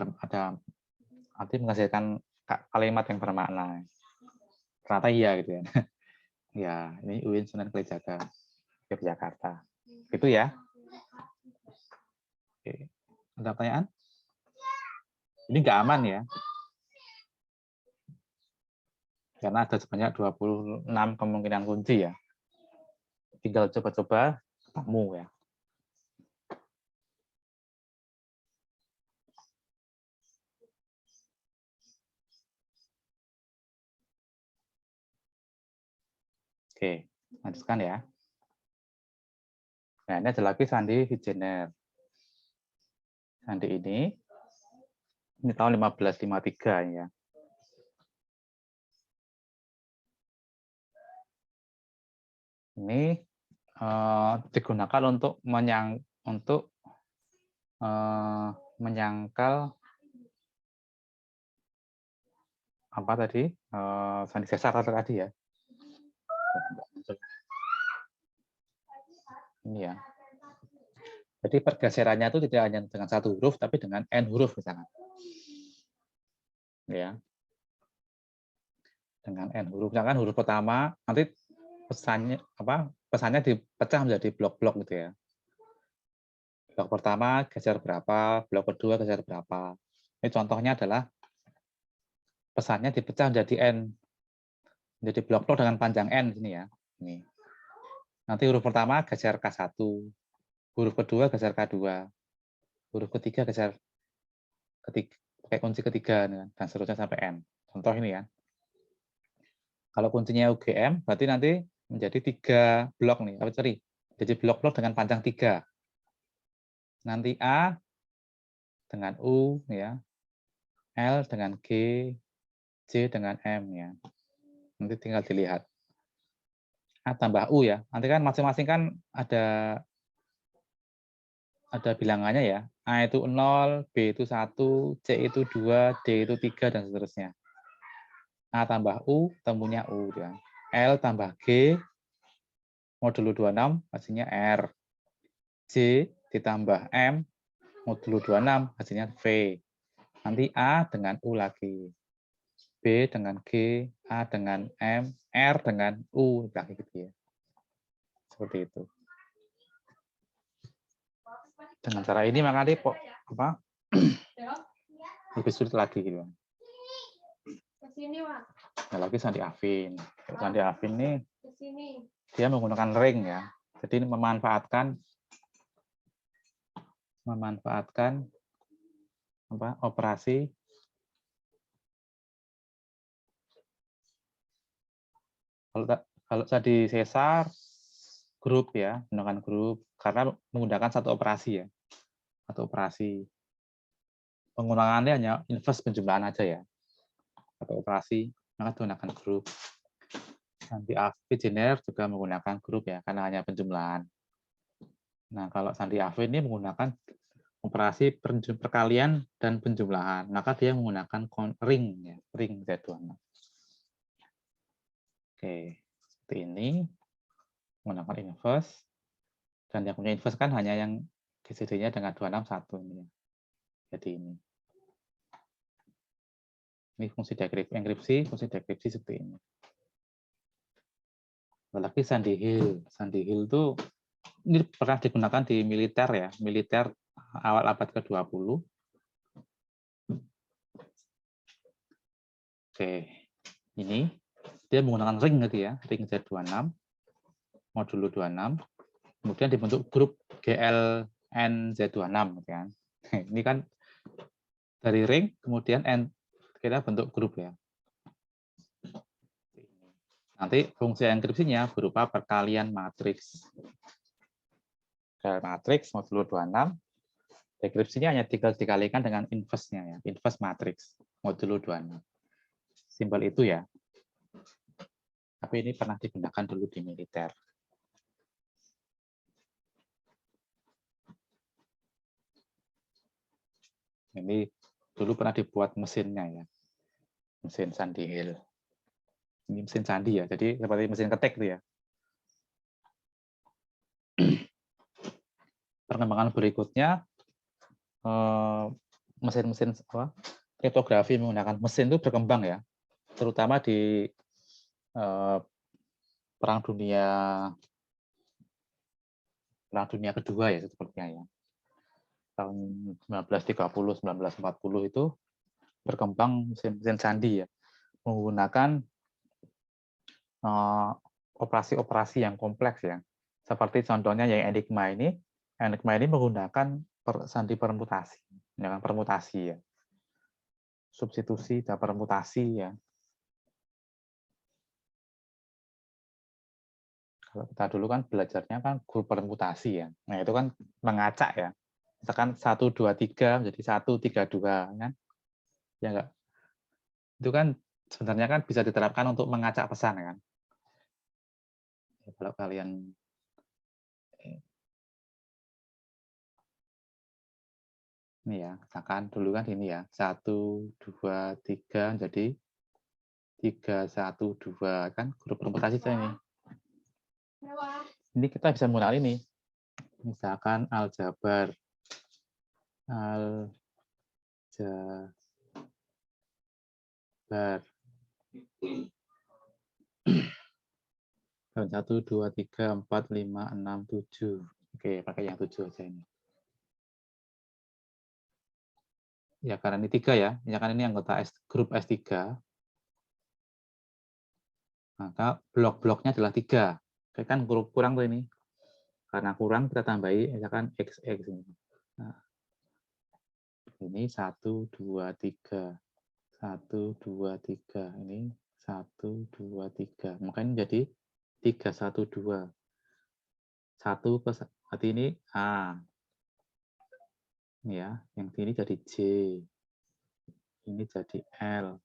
nanti menghasilkan kalimat yang bermakna. Ternyata iya gitu ya. Ya, ini UIN Sunan Kalijaga, Yogyakarta. Gitu ya. Oke. Ada pertanyaan? Ini nggak aman ya. Karena ada sebanyak 26 kemungkinan kunci ya. Tinggal coba-coba ketemu ya. Oke, lanjutkan ya. Nah, ini ada lagi sandi Wijener. Sandi ini tahun 1553 ya. Ini digunakan untuk menyangkal apa tadi? Sandi sesar tadi ya. Ini ya. Jadi pergeserannya itu tidak hanya dengan satu huruf, tapi dengan n huruf misalnya. Ya. Dengan n huruf. Misalkan huruf pertama nanti pesannya dipecah menjadi blok-blok gitu ya. Blok pertama geser berapa, blok kedua geser berapa. Ini contohnya adalah pesannya dipecah menjadi n. Menjadi blok-blok dengan panjang n sini ya. Ini. Nanti huruf pertama geser K1, huruf kedua geser K2, huruf ketiga geser pakai kunci ketiga dan seterusnya sampai n. Contoh ini ya. Kalau kuncinya UGM, berarti nanti menjadi 3 blok nih. Jadi blok-blok dengan panjang 3. Nanti A dengan U, ya. L dengan G, J dengan M, ya. Nanti tinggal dilihat. A tambah U, ya. Nanti kan masing-masing kan ada bilangannya, ya. A itu 0, B itu 1, C itu 2, D itu 3, dan seterusnya. A tambah U, temunya U. Ya. L tambah G, modulo 26, hasilnya R. J ditambah M, modulo 26, hasilnya V. Nanti A dengan U lagi. B dengan G, A dengan M, R dengan U. Kayak gitu ya. Seperti itu. Dengan cara ini maka lebih sulit lagi gitu. Nah, lagi Sandi Afin. Sandi Afin ini dia menggunakan ring ya. Jadi ini memanfaatkan operasi kalau tadi sesar grup ya, menggunakan grup karena menggunakan satu operasi ya. Satu operasi. Penggunaannya hanya inverse penjumlahan aja ya. Satu operasi, maka menggunakan grup. Sandi Afin Jenner juga menggunakan grup ya, karena hanya penjumlahan. Nah, kalau Sandi Afin ini menggunakan operasi perkalian dan penjumlahan, maka dia menggunakan ring ya, ring Z26. Oke, seperti ini menggunakan inverse, dan yang punya inverse kan hanya yang GCD-nya dengan 261 ini. Jadi ini. Ini fungsi enkripsi, fungsi dekripsi seperti ini. Apalagi Sandy Hill. Sandy Hill itu ini pernah digunakan di militer ya, militer awal abad ke-20. Oke, ini dia menggunakan ring gitu ya, ring Z26, modulo 26, kemudian dibentuk grup GLNZ26 gitu kan. Ini kan dari ring, kemudian kita bentuk grup ya. Nanti fungsi enkripsinya berupa perkalian matriks. Matriks modulo 26, dekripsinya hanya tinggal dikalikan dengan inverse-nya ya, inverse matriks modulo 26. Simpel itu ya. Tapi ini pernah digunakan dulu di militer. Ini dulu pernah dibuat mesinnya ya. Mesin Sandy Hill. Ini mesin sandi ya, jadi seperti mesin ketik itu ya. Perkembangan berikutnya, mesin-mesin kriptografi menggunakan mesin itu berkembang ya, terutama di Perang Dunia Kedua ya sepertinya ya. Tahun 1930, 1940 itu berkembang mesin-mesin sandi ya, menggunakan operasi-operasi yang kompleks ya. Seperti contohnya yang Enigma ini menggunakan sandi permutasi, dengan permutasi ya. Substitusi dan permutasi ya. Kalau kita dulu kan belajarnya kan grup permutasi ya. Nah, itu kan mengacak ya. Misalkan 1 2 3 menjadi 1 3 2 kan. Ya enggak? Itu kan sebenarnya kan bisa diterapkan untuk mengacak pesan kan. Ya, kalau kalian ini ya, misalkan dulu kan ini ya, 1 2 3 jadi 3 1 2 kan grup permutasi ini. Ini kita bisa menggunakan ini. Misalkan aljabar. Aljabar. 1 2 3 4 5 6 7. Oke, pakai yang 7 aja ini. Ya, karena ini 3 ya. Ya kan ini anggota grup S3. Maka blok-bloknya adalah 3. Oke, kan grup kurang tuh ini. Karena kurang kita tambahi misalkan XX ini. Nah, ini 1 2 3. 1 2 3. Ini 1 2 3. Maka ini jadi 3 1 2. 1 plus berarti ini A. Ya, yang sini jadi J, ini jadi L,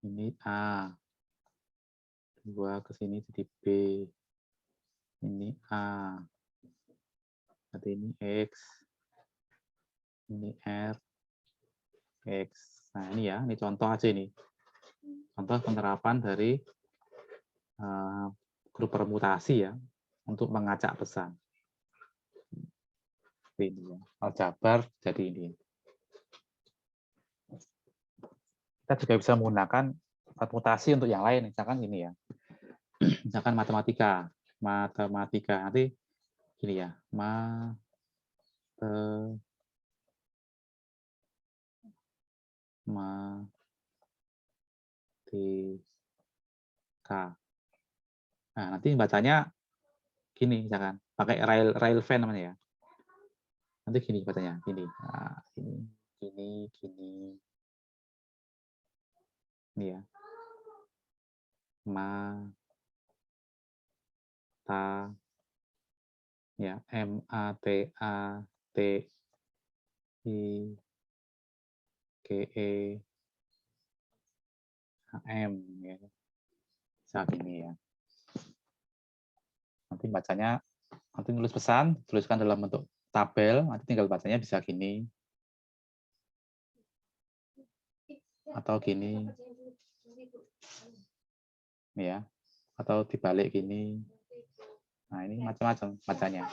ini A, 2 ke sini jadi B, ini A, berarti ini X, ini R, X. Nah ini ya, ini contoh aja ini. Contoh penerapan dari grup permutasi ya, untuk mengacak pesan. Ini ya, aljabar jadi ini. Kita juga bisa menggunakan permutasi untuk yang lain, misalkan ini ya. Misalkan matematika nanti gini ya, matematika. Nah, nanti bacanya gini, misalkan pakai Railven namanya ya. Nanti gini bacanya, gini. Nah, gini. Ini ya. Ya, MATATIGEHM ya. Saat ini ya. Nanti bacanya, nanti nulis pesan, tuliskan dalam bentuk tabel, nanti tinggal bacanya bisa gini. Atau gini. Ya. Atau dibalik gini. Nah, ini macam-macam bacanya.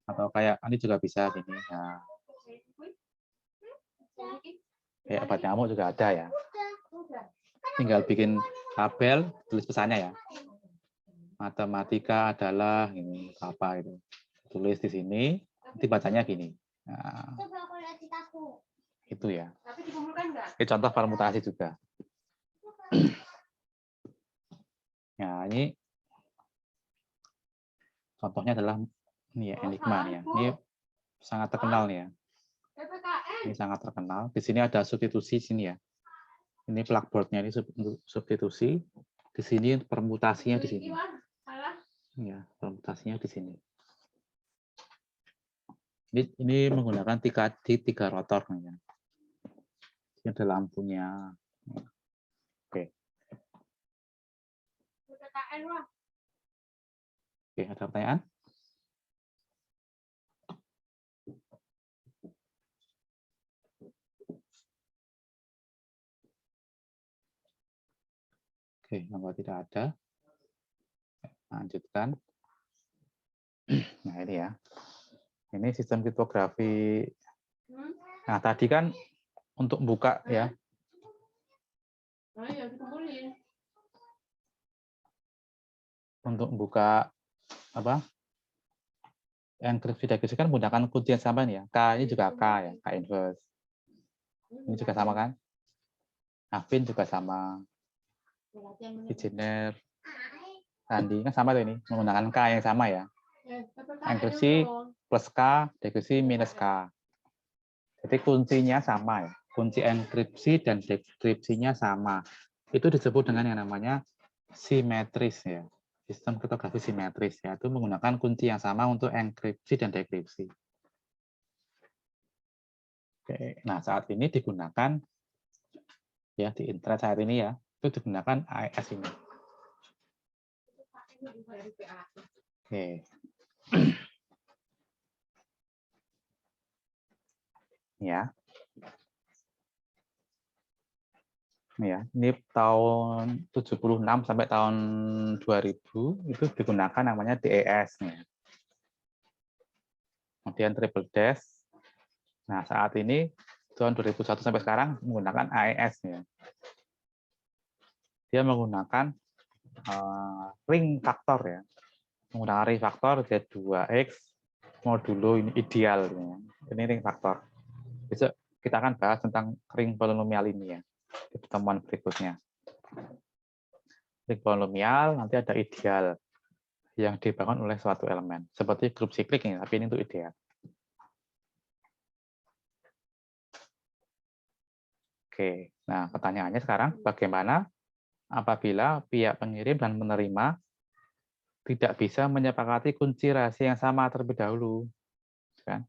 Atau kayak ini juga bisa gini. Nah. Kayak obat nyamuk juga ada ya. Tinggal bikin tabel, tulis pesannya ya. Matematika adalah ini apa itu. Tulis di sini, nanti bacanya gini. Nah, itu ya. Ini contoh permutasi juga. Nah, ini contohnya adalah ini ya, Enigma ya. Ini sangat terkenal nih ya. Ini sangat terkenal. Di sini ada substitusi sini ya. Ini plugboardnya ini substitusi. Di sini permutasinya di sini. Ya, permutasinya di sini. Ini menggunakan tiga rotor ya. Ini ada lampunya. Oke. Oke, ada pertanyaan? Oke, kalau tidak ada, lanjutkan. Nah ini ya, ini sistem kriptografi. Nah tadi kan untuk buka ya. Untuk buka apa? Enkripsi dekripsi kan menggunakan kunci yang sama nih ya. K ini juga K ya, K inverse. Ini juga sama kan? Afin juga sama. Degener, Sandi kan sama tuh ini, menggunakan K yang sama ya. Enkripsi plus K, dekripsi minus K. Jadi kuncinya sama ya. Kunci enkripsi dan dekripsinya sama. Itu disebut dengan yang namanya simetris ya. Sistem kriptografi simetris ya. Itu menggunakan kunci yang sama untuk enkripsi dan dekripsi. Oke, nah saat ini digunakan ya di internet saat ini ya, itu digunakan AES ini. Oke. Ya. Ini tahun 76 sampai tahun 2000 itu digunakan namanya DES nih. Kemudian triple dash. Nah, saat ini tahun 2001 sampai sekarang menggunakan AES ya. Dia menggunakan ring faktor ya. Menggunakan ring faktor Z2X modulo ini ideal ya. Ini ring faktor. Besok kita akan bahas tentang ring polinomial ini ya di pertemuan berikutnya. Ring polinomial nanti ada ideal yang dibangun oleh suatu elemen seperti grup siklik ini, tapi ini untuk ideal. Oke, nah pertanyaannya sekarang bagaimana apabila pihak pengirim dan menerima tidak bisa menyepakati kunci rahasia yang sama terlebih dahulu. Kan?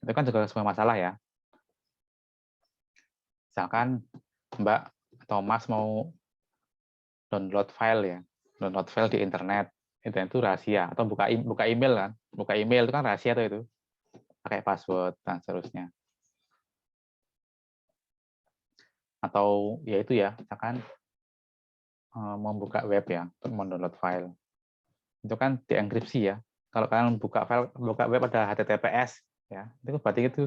Itu kan juga sebuah masalah ya. Misalkan Mbak atau Mas mau download file ya, download file di internet, itu rahasia. Atau buka email kan, buka email itu kan rahasia tuh itu, pakai password dan seterusnya. Atau ya itu ya, misalkan membuka web ya, untuk mendownload file, itu kan dienkripsi ya. Kalau kalian buka web ada HTTPS ya, itu berarti itu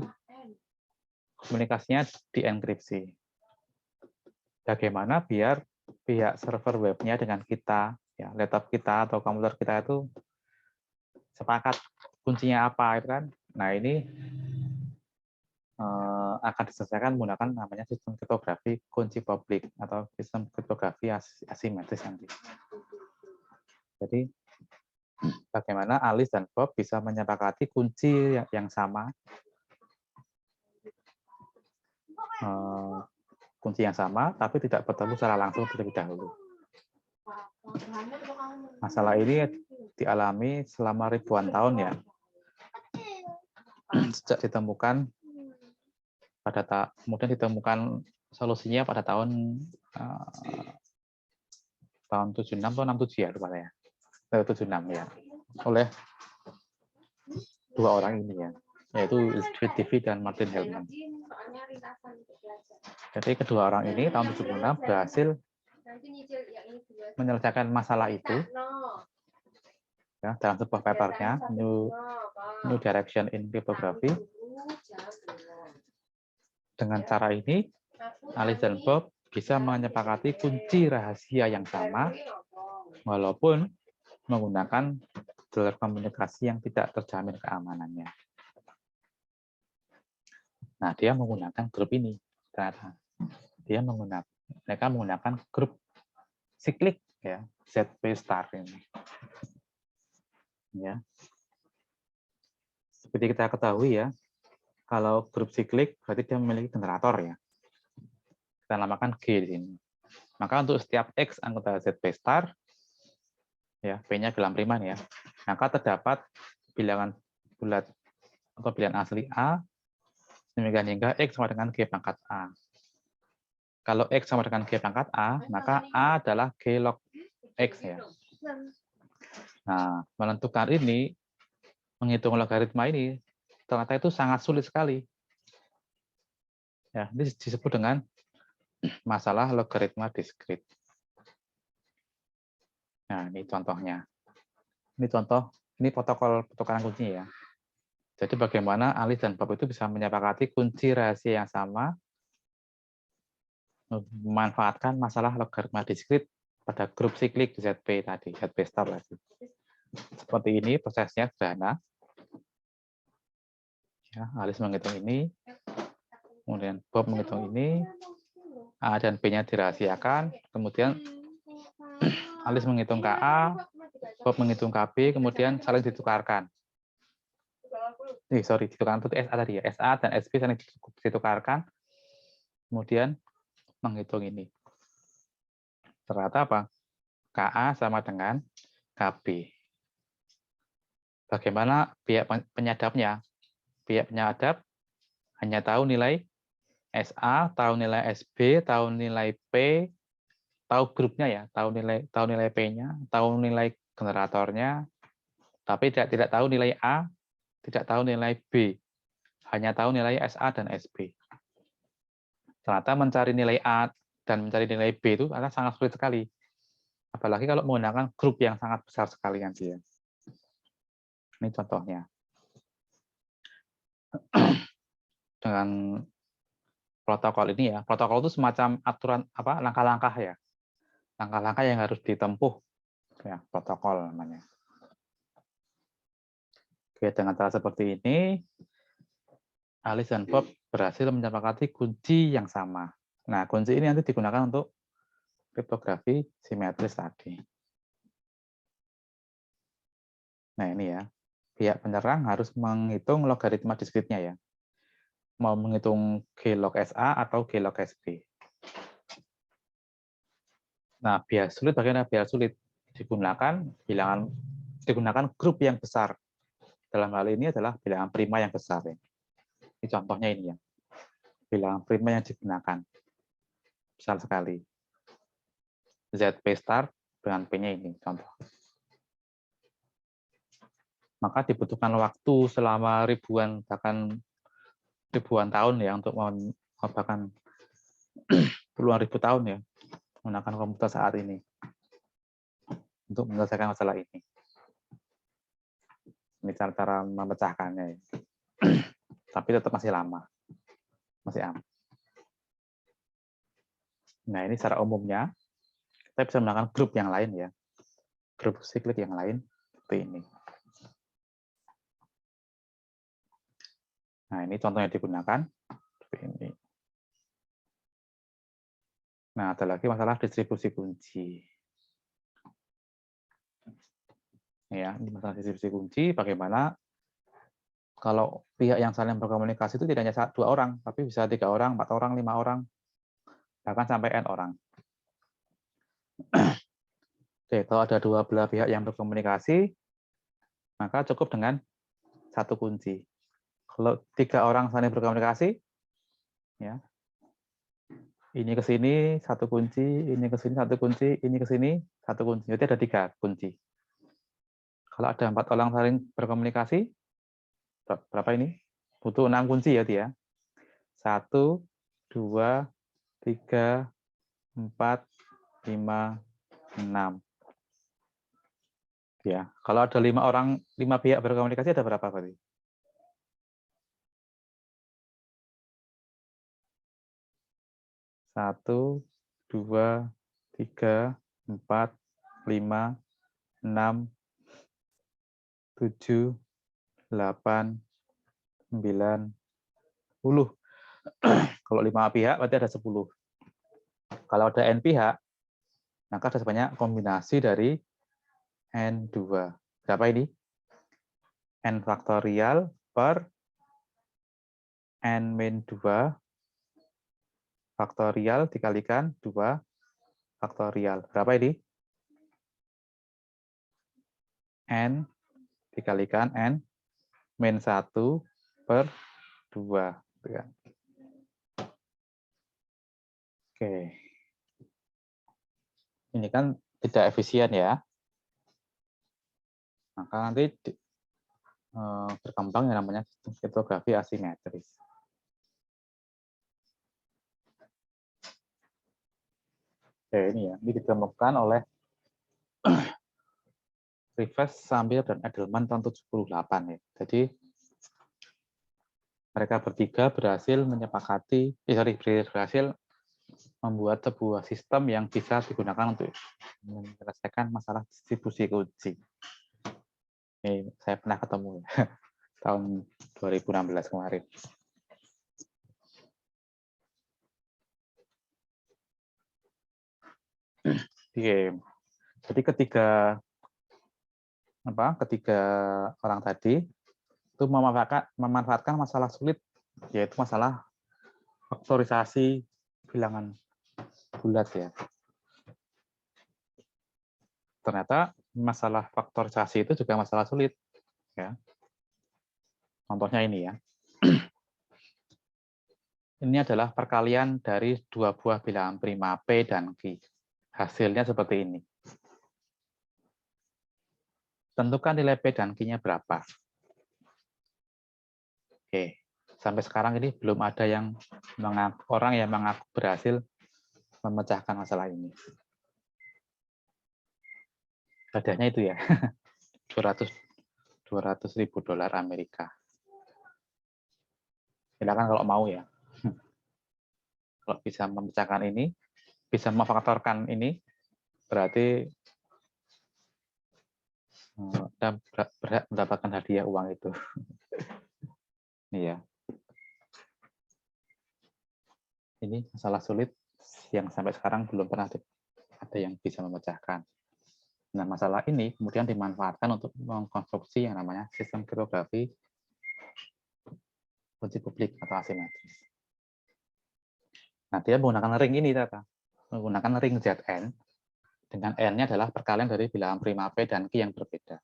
komunikasinya dienkripsi. Bagaimana biar pihak server webnya dengan kita, ya, laptop kita atau komputer kita itu sepakat kuncinya apa, itu kan? Nah ini akan diselesaikan menggunakan namanya sistem kriptografi kunci publik atau sistem kriptografi asimetris nanti. Jadi bagaimana Alice dan Bob bisa menyepakati kunci yang sama, tapi tidak bertemu secara langsung terlebih dahulu. Masalah ini dialami selama ribuan tahun ya, sejak ditemukan kemudian ditemukan solusinya pada tahun 76 atau 67 ya, lupa ya. 76 ya, oleh dua orang ini ya, yaitu Elizabeth Davy dan Martin Hellman. Jadi kedua orang ini tahun 76 berhasil menyelesaikan masalah itu ya, dalam sebuah papernya New Direction in Cryptography. Dengan cara ini, Alice dan Bob bisa menyepakati kunci rahasia yang sama, walaupun menggunakan jalur komunikasi yang tidak terjamin keamanannya. Nah, dia menggunakan grup ini. Ternyata mereka menggunakan grup siklik ya, ZP star ini. Ya. Seperti kita ketahui ya, kalau grup siklik berarti dia memiliki generator ya. Kita namakan G di sini. Maka untuk setiap X anggota ZP star, ya P-nya dalam priman ya, maka terdapat bilangan bulat atau bilangan asli A, demikian hingga X sama dengan G pangkat A. Kalau X sama dengan G pangkat A, maka A adalah G log X ya. Nah, menentukan ini, menghitung logaritma ini, ternyata itu sangat sulit sekali. Ya, ini disebut dengan masalah logaritma diskrit. Nah, ini contohnya. Ini protokol pertukaran kunci ya. Jadi bagaimana Alice dan Bob itu bisa menyepakati kunci rahasia yang sama, memanfaatkan masalah logaritma diskrit pada grup siklik di ZP tadi, ZP star tadi. Seperti ini prosesnya sederhana. Ya, Alice menghitung ini, kemudian Bob menghitung ini, A dan B-nya dirahasiakan, kemudian Alice menghitung KA, Bob menghitung KB, kemudian saling ditukarkan. Ditukarkan itu SA tadi ya, SA dan SB saling ditukarkan, kemudian menghitung ini. Ternyata apa? KA sama dengan KB. Bagaimana pihak penyadapnya? Pihak penyadap hanya tahu nilai SA, tahu nilai SB, tahu nilai P, tahu grupnya ya, tahu nilai P-nya, tahu nilai generatornya, tapi tidak tahu nilai A, tidak tahu nilai B, hanya tahu nilai SA dan SB. Ternyata mencari nilai A dan mencari nilai B itu adalah sangat sulit sekali, apalagi kalau menggunakan grup yang sangat besar sekali nanti ya. Ini contohnya. Dengan protokol ini ya, protokol itu semacam aturan langkah-langkah ya, langkah-langkah yang harus ditempuh ya, protokol namanya. Oke, dengan cara seperti ini Alice dan Bob berhasil menyepakati kunci yang sama. Nah, kunci ini nanti digunakan untuk kriptografi simetris tadi. Nah, ini ya, pihak penyerang harus menghitung logaritma diskritnya ya, mau menghitung G log SA atau G log SB. Nah, biar sulit, bagaimana biar sulit? Digunakan bilangan digunakan grup yang besar. Dalam hal ini adalah bilangan prima yang besar. Ya. Ini contohnya ini ya. Bilangan prima yang digunakan. Besar sekali. ZP star dengan P-nya ini contoh. Maka dibutuhkan waktu selama ribuan bahkan ribuan tahun ya untuk bahkan puluhan ribu tahun ya menggunakan komputer saat ini untuk menyelesaikan masalah ini. Ini cara memecahkannya. Ya. Tapi tetap masih lama. Masih aman. Nah, ini secara umumnya kita bisa menggunakan grup yang lain ya. Grup siklik yang lain seperti ini. Nah, ini contohnya digunakan seperti ini. Nah, ada lagi masalah distribusi kunci. Ya, ini masalah distribusi kunci bagaimana kalau pihak yang saling berkomunikasi itu tidak hanya 2 orang, tapi bisa 3 orang, 4 orang, 5 orang, bahkan sampai N orang. Oke, kalau ada 2 belah pihak yang berkomunikasi, maka cukup dengan 1 kunci. Kalau 3 orang saling berkomunikasi, ya, ini ke sini 1 kunci, ini ke sini 1 kunci, ini ke sini 1 kunci. Jadi ada 3 kunci. Kalau ada 4 orang saling berkomunikasi, berapa ini? Butuh 6 kunci ya dia. 1, 2, 3, 4, 5, 6. Ya, kalau ada 5 orang, 5 pihak berkomunikasi ada berapa berarti? Satu, 2, 3, 4, 5, 6, 7, 8, 9, 10. Kalau 5 pihak berarti ada 10. Kalau ada N pihak, maka ada sebanyak kombinasi dari N2. Berapa ini? N faktorial per N min 2 faktorial dikalikan 2 faktorial. Berapa ini? N dikalikan N min 1 per 2. Oke. Ini kan tidak efisien ya. Maka nanti berkembang yang namanya sistem kriptografi asimetris. Oke, ini ya. Ini ditemukan oleh Rivest, Samir, dan Edelman tahun 78 ya. Jadi mereka bertiga berhasil berhasil membuat sebuah sistem yang bisa digunakan untuk menyelesaikan masalah distribusi kunci. Ini saya pernah ketemu ya, tahun 2016 kemarin. Jadi ketiga orang tadi itu memanfaatkan masalah sulit, yaitu masalah faktorisasi bilangan bulat ya. Ternyata masalah faktorisasi itu juga masalah sulit ya. Contohnya ini ya. Ini adalah perkalian dari 2 buah bilangan prima P dan Q. Hasilnya seperti ini. Tentukan nilai P dan Q-nya berapa. Oke, sampai sekarang ini belum ada orang yang mengaku berhasil memecahkan masalah ini. Hadiahnya itu ya, 200.000 dolar Amerika. Silakan kalau mau ya. Kalau bisa memecahkan ini, bisa memfaktorkan ini, berarti berhak mendapatkan hadiah uang itu. Iya. Ini masalah sulit yang sampai sekarang belum pernah ada yang bisa memecahkan. Nah, masalah ini kemudian dimanfaatkan untuk mengkonstruksi yang namanya sistem kriptografi kunci publik atau asimetris. Nah, dia menggunakan ring ini, menggunakan ring Zn, dengan N-nya adalah perkalian dari bilangan prima P dan Q yang berbeda.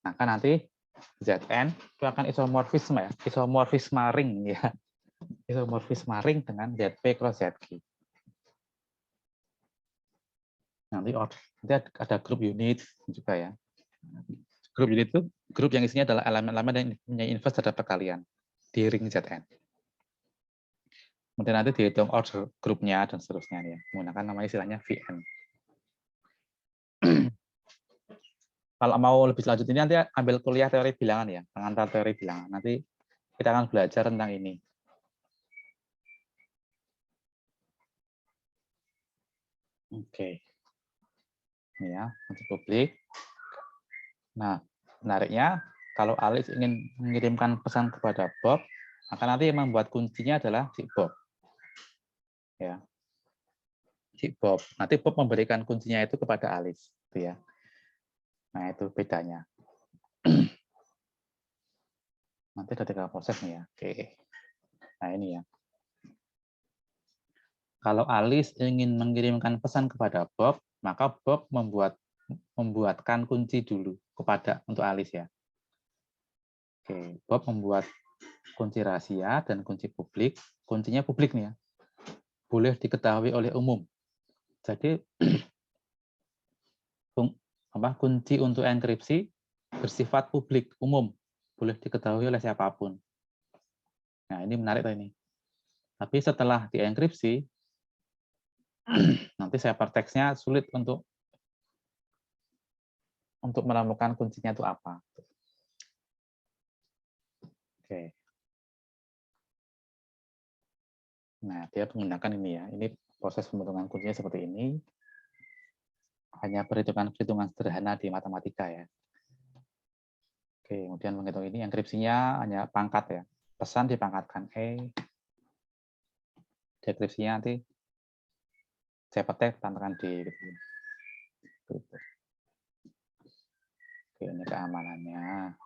Maka nanti Zn itu akan isomorfisme ya, isomorfisme ring ya. Isomorfisme ring dengan Zp cross Zq. Nanti ada grup unit juga ya. Grup unit itu grup yang isinya adalah elemen-elemen yang punya inverse terhadap perkalian di ring Zn. Kemudian nanti dihitung order grupnya dan seterusnya ya. Menggunakan namanya istilahnya Vn. Kalau mau lebih lanjut ini nanti ambil kuliah teori bilangan ya, pengantar teori bilangan. Nanti kita akan belajar tentang ini. Oke. Ini ya, untuk publik. Nah, menariknya kalau Alice ingin mengirimkan pesan kepada Bob, maka nanti yang membuat kuncinya adalah si Bob. Ya. Si Bob. Nanti Bob memberikan kuncinya itu kepada Alice, gitu ya. Nah, itu bedanya. Nanti ada 3 proses nih ya. Oke. Nah, ini ya. Kalau Alice ingin mengirimkan pesan kepada Bob, maka Bob membuatkan kunci dulu untuk Alice ya. Oke, Bob membuat kunci rahasia dan kunci publik. Kuncinya publik nih ya. Boleh diketahui oleh umum. Jadi kunci untuk enkripsi bersifat publik umum, boleh diketahui oleh siapapun. Nah, ini menarik ini. Tapi setelah dienkripsi, nanti hypertext-nya sulit untuk menemukan kuncinya itu apa. Oke. Nah, dia menggunakan ini ya. Ini proses pembentukan kuncinya seperti ini. Hanya perhitungan sederhana di matematika ya. Oke, kemudian menghitung ini enkripsinya hanya pangkat ya. Pesan dipangkatkan E. Dekripsinya nanti CPT tambahkan D. Gitu. Oke, ini keamanannya.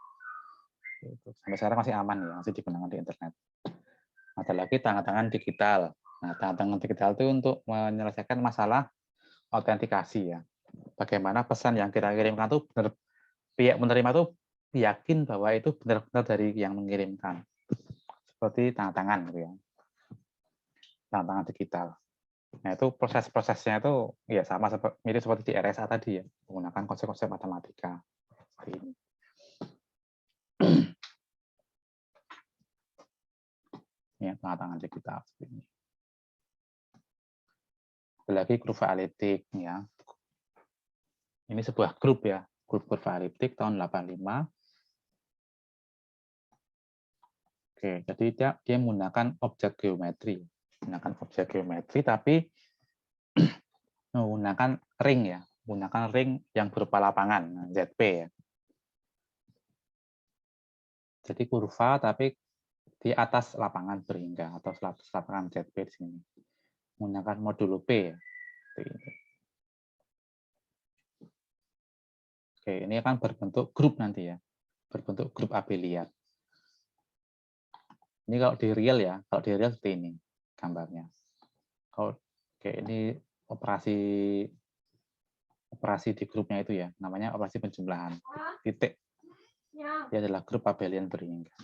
Sampai sekarang masih aman ya, masih digunakan di internet. Ada lagi tangan-tangan digital. Nah, tangan-tangan digital itu untuk menyelesaikan masalah autentikasi ya. Bagaimana pesan yang kita kirimkan itu benar, pihak menerima itu yakin bahwa itu benar-benar dari yang mengirimkan. Seperti tangan-tangan gitu ya. Tangan-tangan digital. Nah, itu proses-prosesnya itu ya sama mirip seperti di RSA tadi ya, menggunakan konsep-konsep matematika. Seperti ini. Ya, tangan-tangan digital seperti ini. Ada lagi kurva eliptik ya. Ini sebuah grup ya, grup kurva eliptik tahun 85. Oke, jadi dia menggunakan objek geometri. Menggunakan objek geometri tapi menggunakan ring ya, menggunakan ring yang berupa lapangan, ZP ya. Jadi kurva tapi di atas lapangan berhingga atau lapangan ZP di sini. Menggunakan modulo P ya. Oke, ini akan berbentuk grup nanti ya. Berbentuk grup abelian. Ini kalau di real ya, kalau di real seperti ini gambarnya. Kalau oke, ini operasi di grupnya itu ya, namanya operasi penjumlahan. Titik. Dia adalah grup abelian berhingga.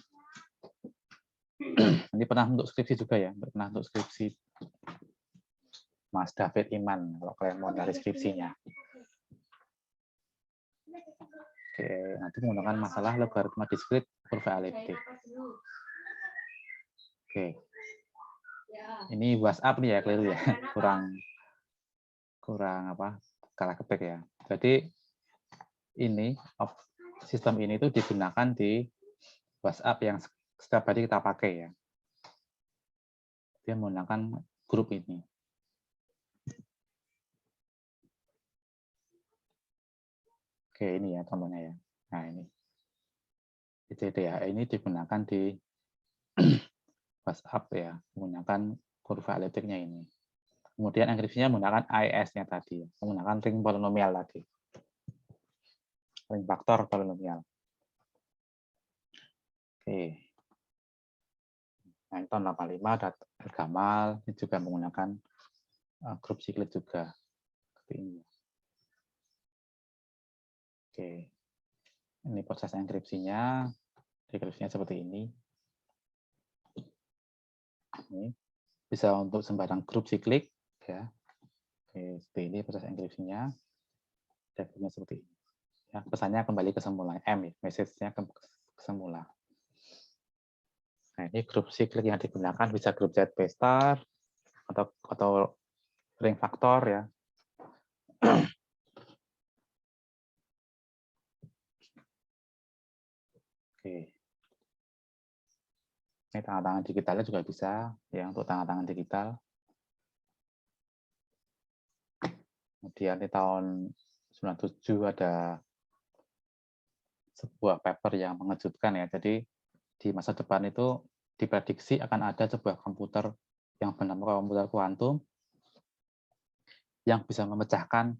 Ini pernah untuk skripsi juga ya, pernah untuk skripsi Mas David Iman, kalau kalian mau dari skripsinya. Oke, nanti menggunakan masalah logaritma diskrit kurva eliptik. Oke. Ini WhatsApp nih ya, keliru ya. Kurang apa? Kalah ketik ya. Jadi ini sistem ini tuh digunakan di WhatsApp yang setiap hari kita pakai ya. Dia menggunakan grup ini. Oke, ini ya contohnya ya. Nah, ini. ini digunakan di WhatsApp ya, menggunakan kurva eliptiknya ini. Kemudian enkripsinya menggunakan AES-nya tadi, menggunakan ring polinomial tadi. Ring faktor polinomial. Oke. Nah, tahun 85 ada Gamal, ini juga menggunakan grup siklit juga. Seperti ini. Oke. Ini proses enkripsinya. Enkripsinya seperti ini. Ini bisa untuk sembarang grup siklik, ya. Oke, seperti ini proses enkripsinya. Daftarnya seperti ini. Ya, pesannya kembali ke semula. M, ya, message-nya ke semula. Nah, ini grup siklik yang digunakan bisa grup ZP star atau ring faktor, ya. Oke. Ini tangan-tangan digitalnya juga bisa, ya, untuk tangan-tangan digital. Kemudian di tahun 97 ada sebuah paper yang mengejutkan, ya. Jadi di masa depan itu diprediksi akan ada sebuah komputer yang bernama komputer kuantum yang bisa memecahkan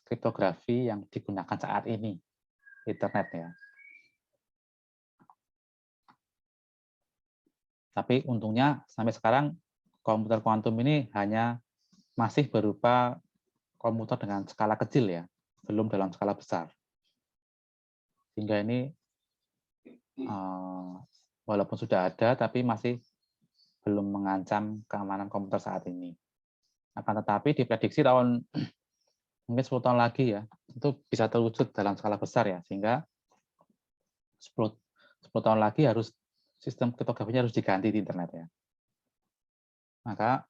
kriptografi yang digunakan saat ini, internet, ya. Tapi untungnya sampai sekarang komputer kuantum ini hanya masih berupa komputer dengan skala kecil, ya, belum dalam skala besar. Sehingga ini walaupun sudah ada, tapi masih belum mengancam keamanan komputer saat ini. Akan tetapi diprediksi tahun mungkin 10 tahun lagi, ya, itu bisa terwujud dalam skala besar, ya, sehingga 10 tahun lagi harus sistem kriptografinya harus diganti di internet, ya. Maka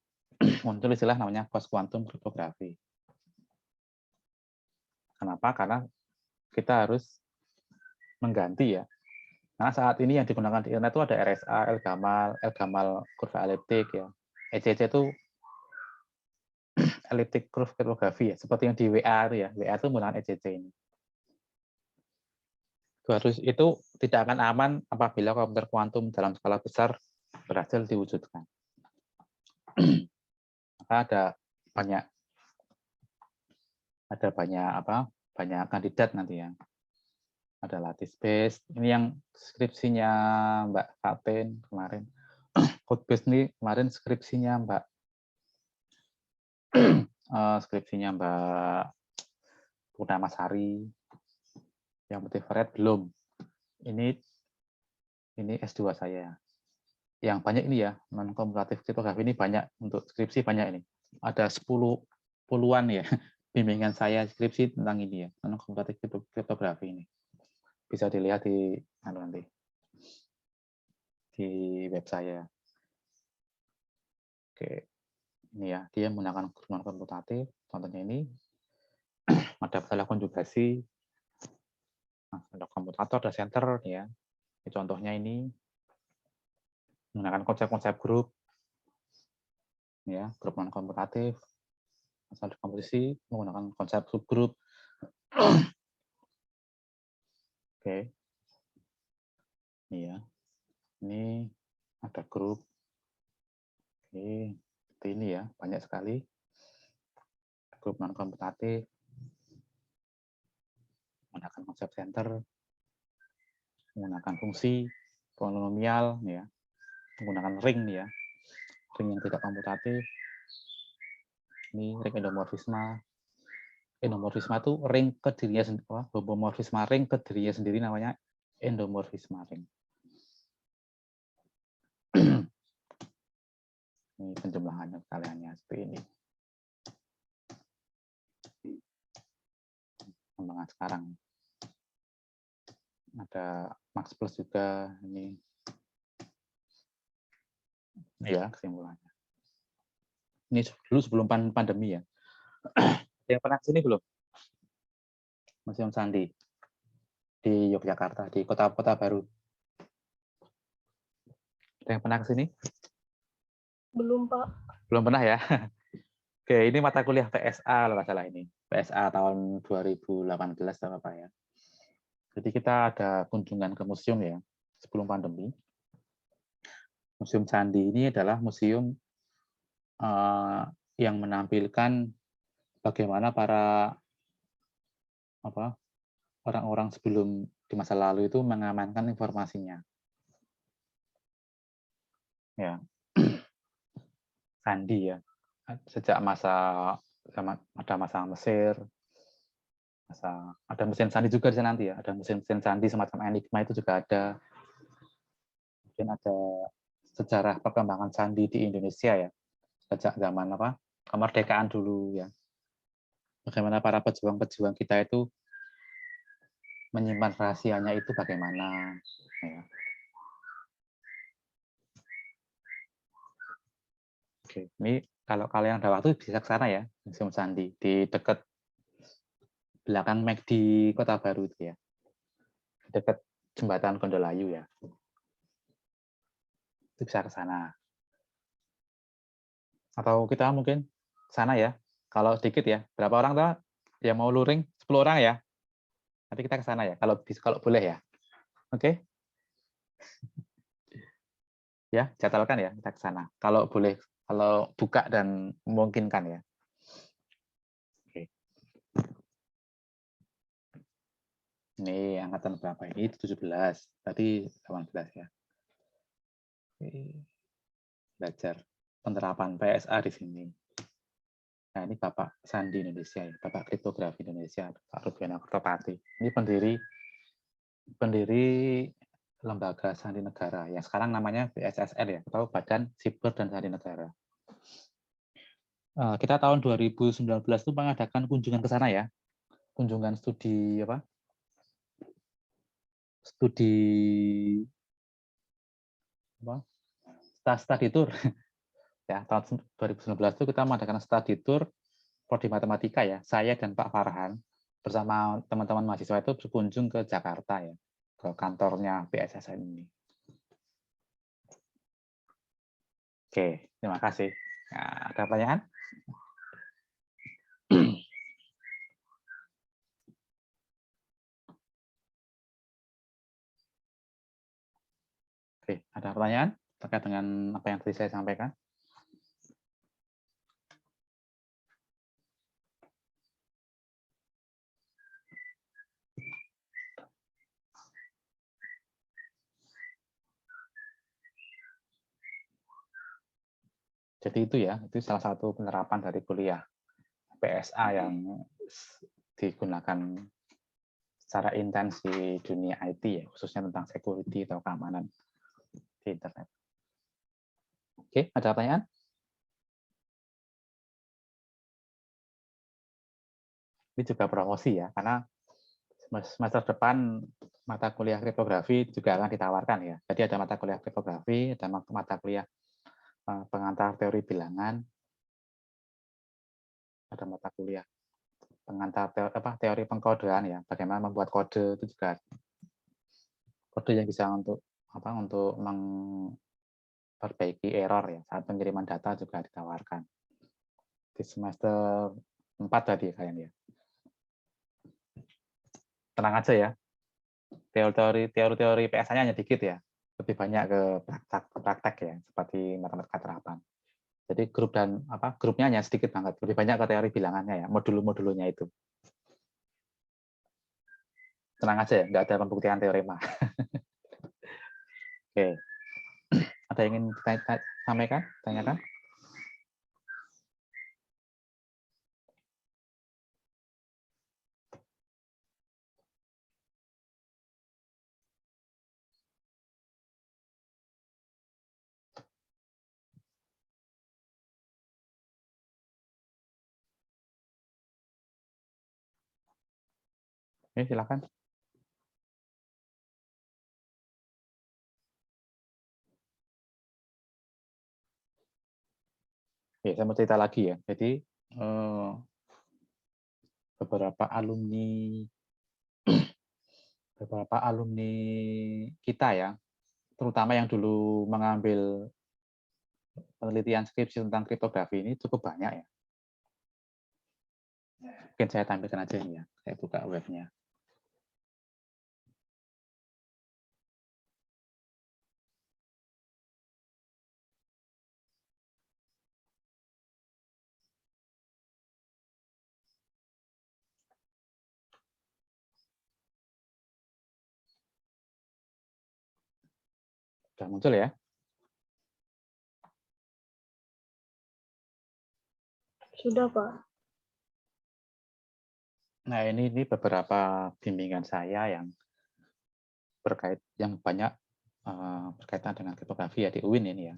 muncul istilah namanya post quantum cryptography. Kenapa? Karena kita harus mengganti, ya. Karena saat ini yang digunakan di internet itu ada RSA, L-gamal kurva eliptik, ya. ECC itu elliptic curve cryptography, ya, seperti yang di WA itu, ya. WA itu menggunakan ECC ini. Itu tidak akan aman apabila komputer kuantum dalam skala besar berhasil diwujudkan. Maka ada banyak kandidat nanti, ya. Ada lattice base. Ini yang skripsinya Mbak Fatin kemarin. Codebase ini kemarin skripsinya Mbak Purnamasari. Yang multivariate belum. Ini S2 saya. Yang banyak ini, ya, non komparatif kriptografi ini banyak, untuk skripsi banyak ini. Ada 10-an, ya, bimbingan saya skripsi tentang ini, ya, non komparatif kriptografi ini. Bisa dilihat di nanti di web saya. Oke, ini, ya, dia menggunakan non komputatif. Contohnya ini ada masalah konjugasi, ada komutator, ada center, ya. Ini contohnya ini menggunakan konsep-konsep grup, ya, grup non komputatif, masalah komposisi menggunakan konsep subgrup. Oke, ini, ya, ini ada grup. Oke, seperti ini, ya, banyak sekali grup non komputatif menggunakan konsep center, menggunakan fungsi polinomial, ya, menggunakan ring, ya, ring yang tidak komutatif. Ini ring endomorfisme. Endomorfisme itu ring ke dirinya sendiri, homomorfisme ring ke dirinya sendiri namanya endomorfisme ring. Ini penjumlahannya sekaliannya seperti ini. Pengembangan sekarang. Ada Max Plus juga ini. Ya, kesimpulannya. Ini dulu sebelum pandemi, ya. Yang pernah kesini belum? Museum Sandi di Yogyakarta, di kota-kota baru. Ada yang pernah kesini?
Belum, Pak.
Belum pernah, ya. Oke, ini mata kuliah PSA kalau nggak salah ini. PSA tahun 2018 atau apa, ya. Jadi kita ada kunjungan ke museum, ya, sebelum pandemi. Museum Sandi ini adalah museum yang menampilkan bagaimana para orang-orang sebelum di masa lalu itu mengamankan informasinya. Ya, Sandi, ya, sejak ada masa Mesir, Ada mesin sandi juga di sana nanti ya. Ada mesin sandi semacam Enigma itu juga ada. Mungkin ada sejarah perkembangan sandi di Indonesia ya. Sejak zaman kemerdekaan dulu ya. Bagaimana para pejuang-pejuang kita itu menyimpan rahasianya itu bagaimana. Ya. Oke, ini kalau kalian ada waktu bisa ke sana ya, Museum Sandi di dekat belakang McD Kota Baru itu ya, dekat jembatan Gondolayu ya, itu bisa ke sana. Atau kita mungkin ke sana ya, kalau sedikit ya, berapa orang tuh yang mau luring? 10 orang ya, nanti kita ke sana ya, kalau boleh ya, oke? Ya, jadwalkan ya kita ke sana, kalau boleh, kalau buka dan memungkinkan ya. Ini angkatan berapa ini? 17, tadi 18 ya. Belajar penerapan PSA di sini. Nah, ini Bapak Sandi Indonesia ya, Bapak Kriptografi Indonesia, Pak Rubiana Kertopati. Ini pendiri Lembaga Sandi Negara yang sekarang namanya BSSN ya, atau Badan Siber dan Sandi Negara. Kita tahun 2019 itu mengadakan kunjungan ke sana ya, kunjungan studi study tour ya. Tahun 2019 itu kita mengadakan study tour prodi matematika ya. Saya dan Pak Farhan bersama teman-teman mahasiswa itu berkunjung ke Jakarta ya, ke kantornya BSSN ini. Oke, terima kasih. Nah, ada pertanyaan? Oke, ada pertanyaan terkait dengan apa yang tadi saya sampaikan? Jadi itu ya, itu salah satu penerapan dari kuliah PSA yang digunakan secara intens di dunia IT ya, khususnya tentang security atau keamanan di internet. Oke, ada pertanyaan? Ini juga promosi ya, karena semester depan mata kuliah kriptografi juga akan ditawarkan ya. Jadi ada mata kuliah kriptografi, ada mata kuliah pengantar teori bilangan, ada mata kuliah pengantar teori pengkodean ya, bagaimana membuat kode itu juga kode yang bisa untuk memperbaiki error ya saat pengiriman data juga ditawarkan di semester 4 tadi kalian ya. Tenang aja ya, teori-teori PSA-nya hanya dikit ya, lebih banyak ke praktek ya, seperti matematika terapan. Jadi grupnya hanya sedikit banget, lebih banyak ke teori bilangannya ya, modul-modulnya itu. Tenang aja ya, nggak ada pembuktian teorema. Oke, ada yang ingin sampaikan, tanyakan? Oke, silakan. Ya, saya mau cerita lagi ya. Jadi beberapa alumni kita ya, terutama yang dulu mengambil penelitian skripsi tentang kriptografi ini cukup banyak ya. Mungkin saya tampilkan aja ini ya, saya buka webnya. Sudah muncul ya?
Sudah, Pak.
Nah, ini beberapa bimbingan saya yang banyak berkaitan dengan kriptografi ya di UIN ini ya.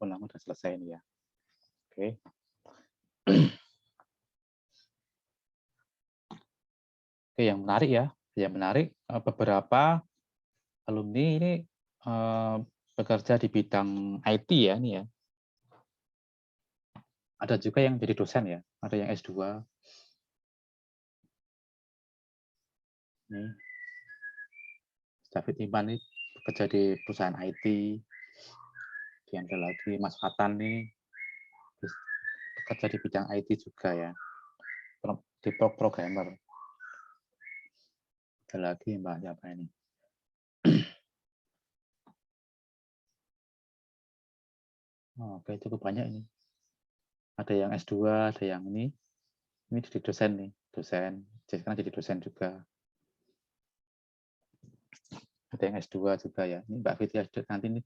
Ulang udah selesai ini ya. Oke. Oke, yang menarik ya. Yang menarik beberapa alumni ini bekerja di bidang IT ya ini ya. Ada juga yang jadi dosen ya, ada yang S2. Nih, David Iman nih bekerja di perusahaan IT. Yang ada lagi Mas Fatan nih bekerja di bidang IT juga ya, di programmer. Ada lagi Mbak siapa ini? Oke, cukup banyak ini. Ada yang S2, ada yang ini jadi dosen nih, dosen. Sekarang jadi dosen juga. Ada yang S2 juga ya. Ini Mbak Fitri nanti ini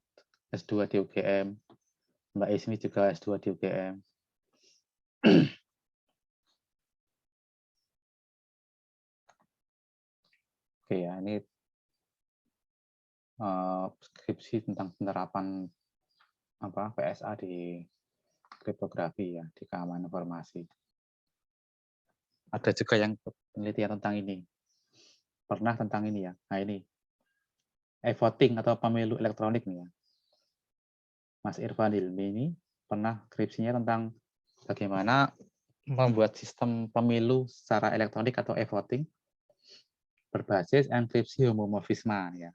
S2 di UGM. Mbak Ismi juga S2 di UGM. Oke ya, ini skripsi tentang penerapan PSA di kriptografi ya, di keamanan informasi. Ada juga yang penelitian tentang ini. Pernah tentang ini ya. Nah ini, e-voting atau pemilu elektronik nih ya. Mas Irfan Hilmi ini pernah skripsinya tentang bagaimana membuat sistem pemilu secara elektronik atau e-voting berbasis enkripsi homomorfisme ya.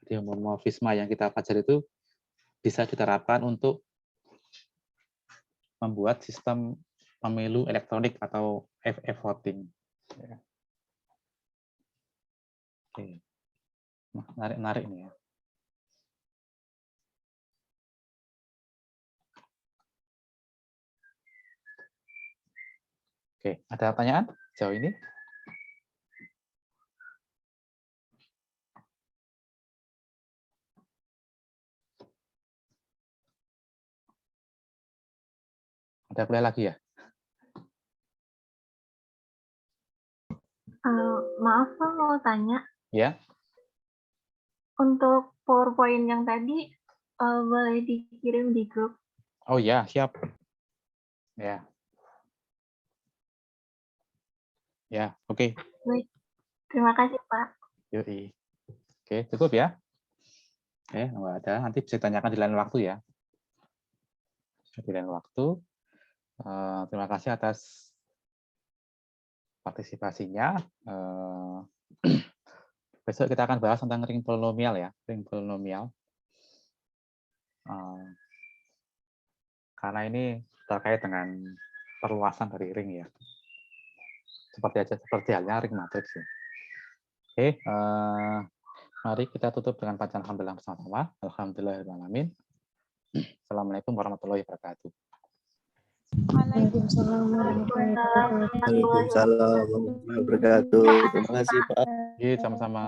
Jadi homomorfisme yang kita pelajari itu bisa diterapkan untuk membuat sistem pemilu elektronik atau e-voting. Oke. Menarik nih ya. Oke, ada pertanyaan sejauh ini? Ada kuliah lagi ya?
Maaf Pak, mau tanya.
Ya.
Untuk PowerPoint yang tadi, boleh dikirim di grup?
Oh ya, siap. Ya. Ya, oke.
Baik, terima kasih Pak.
Yoi. Oke, cukup ya. Oke, nggak ada. Nanti bisa ditanyakan di lain waktu ya. Di lain waktu. Terima kasih atas partisipasinya. Besok kita akan bahas tentang ring polinomial ya, ring polinomial. Karena ini terkait dengan perluasan dari ring ya. Seperti halnya ring matriks ya. Oke, mari kita tutup dengan bacaan alhamdulillah bersama-sama. Alhamdulillahirrahmanirrahim. Assalamualaikum warahmatullahi wabarakatuh.
Waalaikumsalam warahmatullahi wabarakatuh.
Waalaikumsalam warahmatullahi wabarakatuh.
Terima kasih Pak.
Iya, sama-sama.